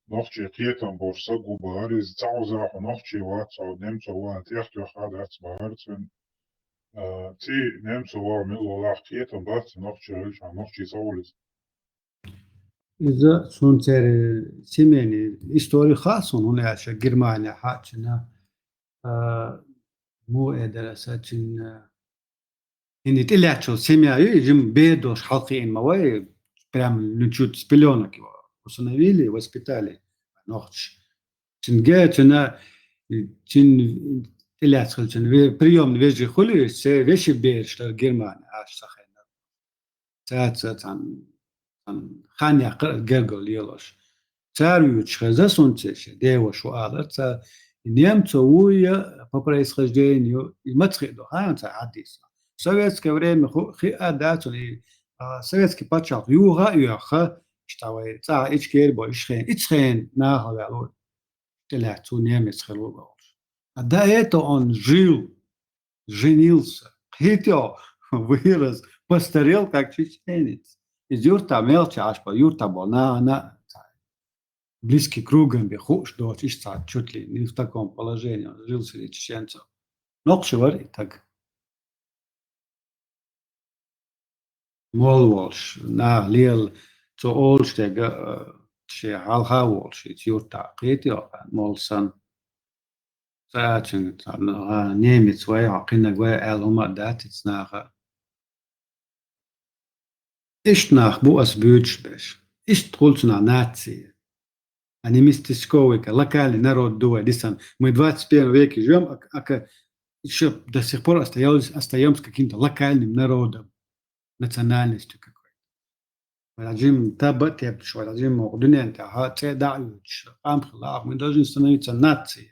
нохчи, киетан, борса, губариз, цаузах, нохчи, ватса, немцо, ват, яхтю, хадац, барцвен, ти, немцо, ва, милолах, киетан, бац, нохчи, рельча, нохчи, саулиз. إذا سونتر سيماني إستوري خاصون هنا عشان جرمانيا حاجنا مو دراساتين إني طلعت شو سيماي جم بيدوش حلقين مواي прям نشوت سبيلونك وصنويلي وسبيتالي نوختش تنجات أنا تن طلعت خلتن بريوم نيجي خلي سي ويش بيرش لجرمانيا عاش سخينا ساعات عن خانيا جرجل يلوش царю чхаза сонцеше дева шуалаца немцу уя по происхождению и мацхеду ханца хадис. В советское время советский пачал юга юха штавай ца ичкер ичхен на хавалу теляту немец хелуга. А до этого он жил, женился, хитё, вырос, постарел как чеченец. Из юрта мелче аж по юрта bona близкий кругом бехуш до чисто чуть ли не в таком положении он жил среди чеченцев. Нокшевар и так. Мол волш на лел то олштега ше халха волш юрта қитё мол сан саачен немец вай ақина гвай алума датиц наха Ist nach Boas Bütschbesch. Ist тролцна нации. Они местечковые, локальный народ дуа, дисан. Мы в 21 веке живем, еще до сих пор остаемся каким-то локальным народом, национальностью какой-то. Раджим табат, я пишу, раджим мордунен, мы должны становиться нацией.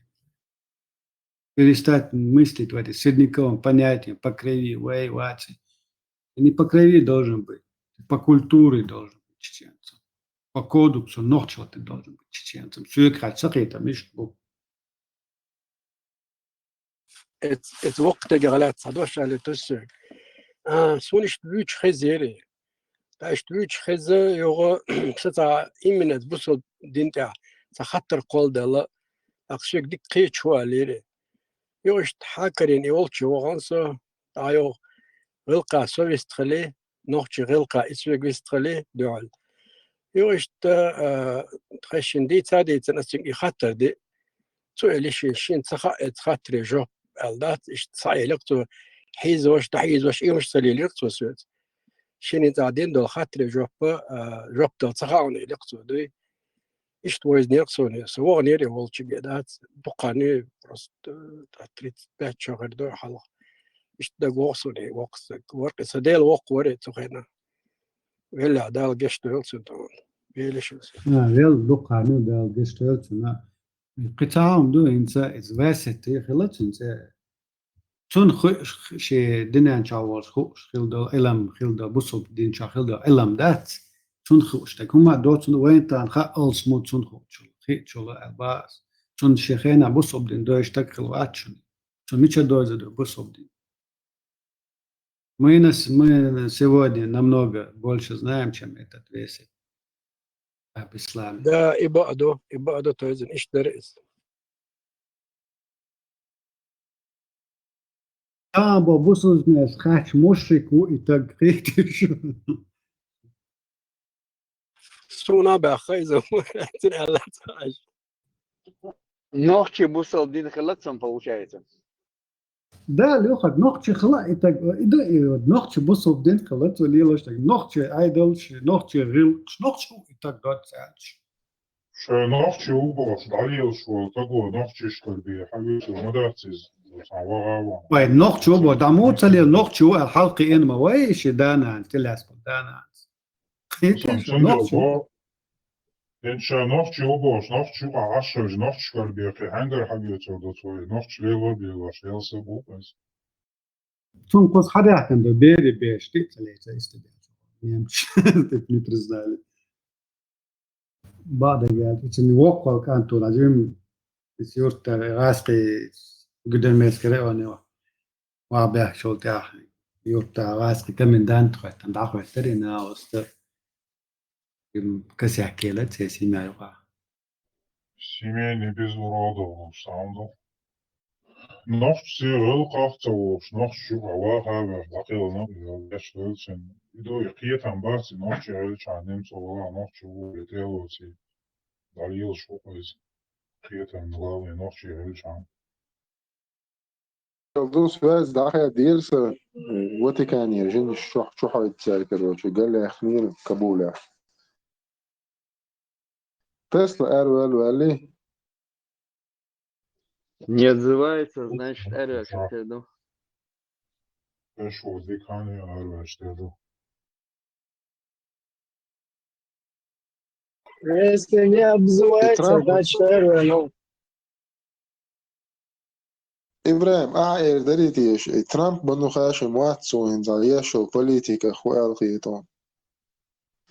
Перестать мыслить в этой средневековом понятии, по крови, воевать. Не по крови должен быть. По культуре должен быть чеченцем. По кодексу ночью ты должен быть чеченцем. Сюекрать сахита мишку. Это вقت جالات صدوش على تسوق. سونش بيوش خزيري. تاش بيوش خزة يوغا ستا إمنت بوصل دينتا سخطر قول دلا. أخشيك ديك قيت شو عليه. يوغش تحاكرين يولش وغانسو تايو غلقا سويست خليه. نوchtje rilka iets wegwistgele dual. Joist treshin dit zadit en asing ikhatter de تو elish shin tsaha et khatre job aldat ish tsaylik to hiz wash tahiz wash yosh salilik to sut. Shin zadin do khatre job job to tsaha on elik to de ish twiz nek so ne so wo ne wolchi gedat buqani prost tatrit bat shogar do hal إيش ده قوصني وقت سديل وقوري تخينا ولا دال جشت يلسن طبعا بيلش ويل دقانو دال جشت يلسن قطعهم دو إنسا إزواسة خلص إنسا تون شي دنيا شاور خلدو علم خلدو بصب دين شا خلدو علم دات تون خوشتك هما دوتون وين تان خالص مو تون خوش خيت شو الباس تون شيخينا بصب دين دوشتك خلواتشون تون ميتش دوزة بصب دين мы сегодня намного больше знаем, чем этот весь об исламе. ده يبقى توزن ايش درس Bo busunznes hač mušiku I tak kritišu. سونا بأخيزة وقتن على تاج Ногче бусал дин халатсом получается. Да, Лёхат, ногче хла, и так, ногче бусов дин халат, лилош, так, ногче айдолш, ногче рил, ногче, и так дот сядж. نوخشي وبوش دعيلش وتقوى نوخشي شكربي حبيبي ومدرسيز Ой, ногче, бо, да муцали ногче, халки ин мавайши, дана, тиляс, дана. نوخشي إنشا نوخشي وبوش نوخشي وعشرج نوخشي شكربي في هنجر حبيبي ودوتوي نوخشي ليلو بيلاش يلسا بوبس Sun pos hadahkan da beri beşti, taleyta istedi. Niyemç, tepni prizdali. Bada geldi. İçin vokal kanto lazım. Biz yurtta gazqi قدام مسكرة وأنا وابح شو تاح يورتا غاسك كمن دان تخت ندعو ترينا وست كسي حكيلت سيسي ما يقع Семейный без уродов саундов. Нож сирыл қақтауыш, нож шуғала ғабір, дақилына ғалгаш ғылсын. Идо иқиетан барси, нож чиғыл чанем соғала, нож чуғу бетелоси. Далил шуғыз, иқиетан ғалы, нож чиғыл чан. Dos vezes da diersa Vaticani, a gente шухо itzel, короче, قال يخمين قبولة. Тесла RL Не отзывается, значит, Эрвел, как ты думал? Эшо, деканы Эрвел, что Если не обзывается, значит, ну. إبراهيم دريتيش ترامب بنو خاش مواتسو هنزاليشو политика хуэл хитон.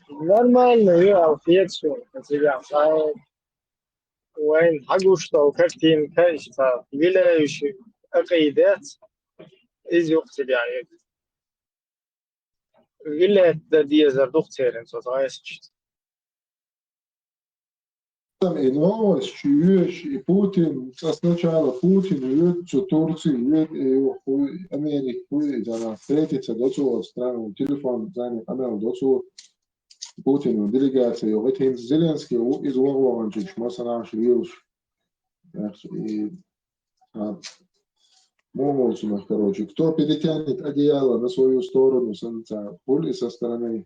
Нормально, я ответствую на тебя. وين حقو что كرتين كاشفة ولايش عقيدات إز يقتل يعني ولايات دي زردوختير إنسو صايش إنه شيوش Путин сначала Путин идет в Турцию, идет в Америку, идет встретиться до цього страну, телефон занят, Америку до цього Путину делегация, вот им Зеленский из Уорванчич, Масанаш Вилш, и Момолсунах, короче, кто перетянет одеяло на свою сторону самца, пули со стороны.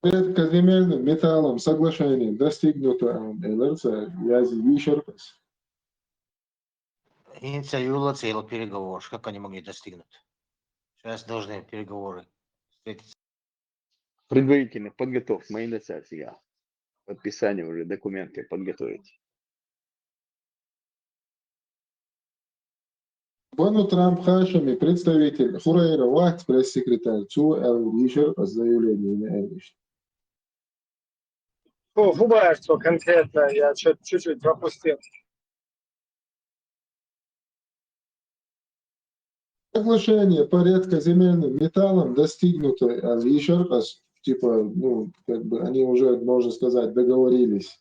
Перед земельным металлом соглашением достигнуто ЛРЦ, язи Вишерпас. Инициировала целый переговор. Как они могли достигнуть? Сейчас должны переговоры встретиться. Предварительно подготовь мои инициации. Подписание уже документы подготовить. Бону Трамп Хашами представитель Хурейра Вахт, пресс-секретарь ЦУ Эл Вишерпас, заявление на Эльвиш. что конкретно я чуть-чуть пропустил. Соглашение по редкоземельным металлам достигнуто Вишерпас, типа, ну, как бы они уже, можно сказать, договорились.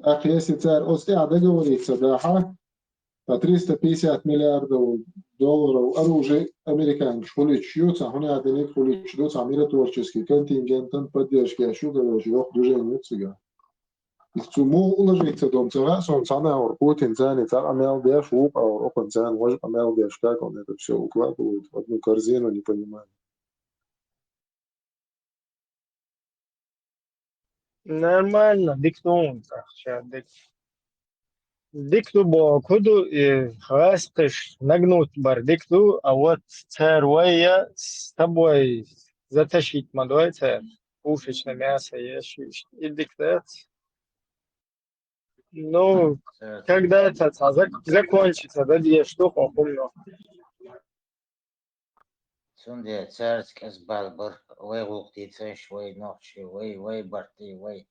Ах, если царь Остя договорится, да, по 350 миллиардов долларов оружия американцев получится, они отдают получится миротворческий контингентом поддержки, а что короче, их движение цыган. Цуму уложиться дом цара, сон цана Путин занят, амел деш, уп, опен цан, может амел деш, как он это все укладывает в одну корзину, не понимаю. Нормально, диктуем, дикту бо куду хастыш нагнуть бар дикту, а вот царвая с тобой затащить мадой царь, пушечное мясо ешь и диктат. Ну, когда это закончится, да, где штука, помню. Сунде царск с балбар, вай луктицеш, вай ночи, вай барты, вай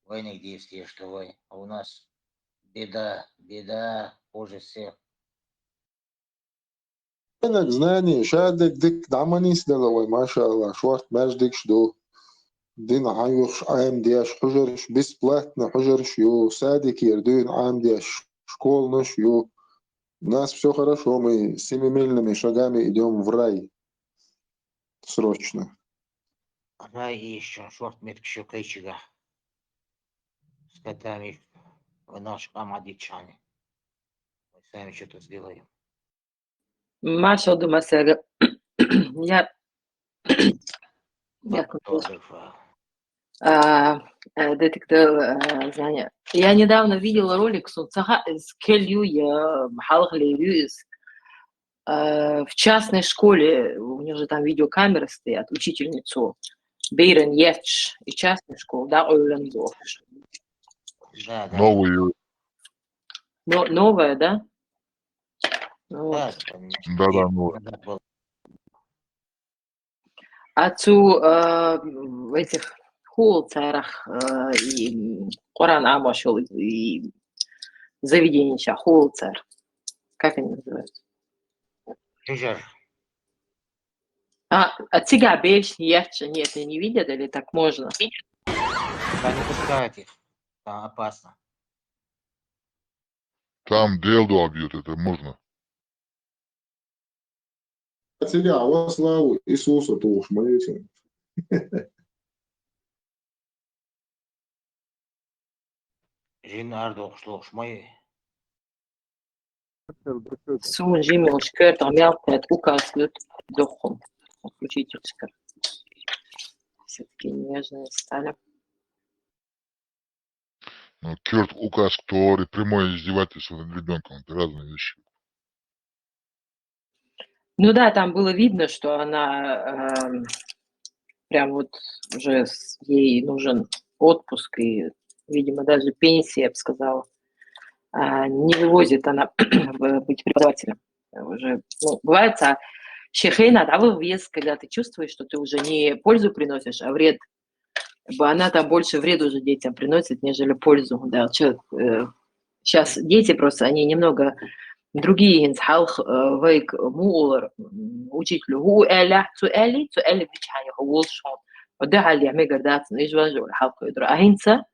нигде что вай. А у нас беда, хуже всех. إنك زناني شادك ديك دعمانيس دلوي ما شاء الله شوارت ماجدك شدو دين عايوش عام دياش حجرش بسبلاتنا حجرش يو سادك يردون عام دياش школныш يو нас все хорошо, мы семимильными шагами идем в рай. Срочно. Рай и еще шорт метк еще кричига. С котами в наш амадичане. Мы сами что-то сделаем. Маша Думасера. Я детектор знания. Я недавно видела ролик с Келью в частной школе. У них же там видеокамеры стоят, учительницу Бейрен Єч и частной школы, да, Ойлендорф. Да. Новую. Новая, да? Да, новая. Отцу в этих холцерах и Коран Амашел и заведение сейчас, холцер. Как они называются? Хижар. А тебя бельш, нет, не видят или так можно? Да не пускают их, там опасно. Там делду обьют, это можно. Тебя во славу Иисуса то уж молите. Жинардо шлош мои. Сун Жимил Шкер, там мелкая указывает духом. Учительская. Все-таки нежные стали. Ну, Кёрт указ, который прямое издевательство над ребенком, это разные вещи. Ну да, там было видно, что она прям вот уже ей нужен отпуск и, видимо, даже пенсия, я бы сказала. Не вывозит она быть преподавателем. Уже, бывает, шехейна, да, вес, когда ты чувствуешь, что ты уже не пользу приносишь, а вред. Она там больше вред уже детям приносит, нежели пользу. Да. Сейчас дети просто, они немного другие. Вейк мулер учителю هو قال سؤالي بديش هيخوض شون وده اللي يعمل جردات نجوا ولا حلقة يدرا أهينца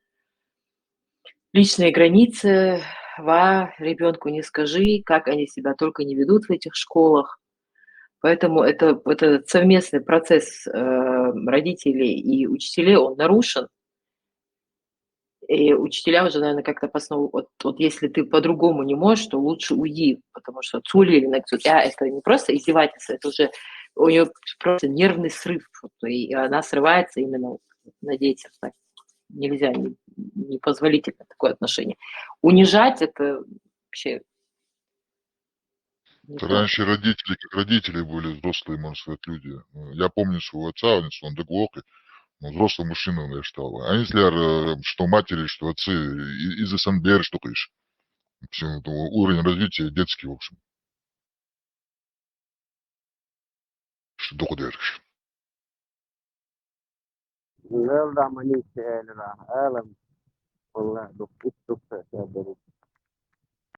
личные границы ребенку не скажи, как они себя только не ведут в этих школах. Поэтому это совместный процесс родителей и учителей, он нарушен. И учителя уже, наверное, как-то по основу, вот если ты по-другому не можешь, то лучше уйди, потому что цули или это не просто издевательство, это уже у нее просто нервный срыв, и она срывается именно на детях. Так. Нельзя, непозволительно такое отношение. Унижать это вообще... Раньше родители, как родители были, взрослые, можно сказать, люди. Я помню своего отца, он доглохи, взрослый мужчина, я считал. А если что матери, что отцы, из СНБР, что конечно. Уровень развития детский, в общем. Что доходишь. Zelda Manisha Elra, Alam, والله دقيق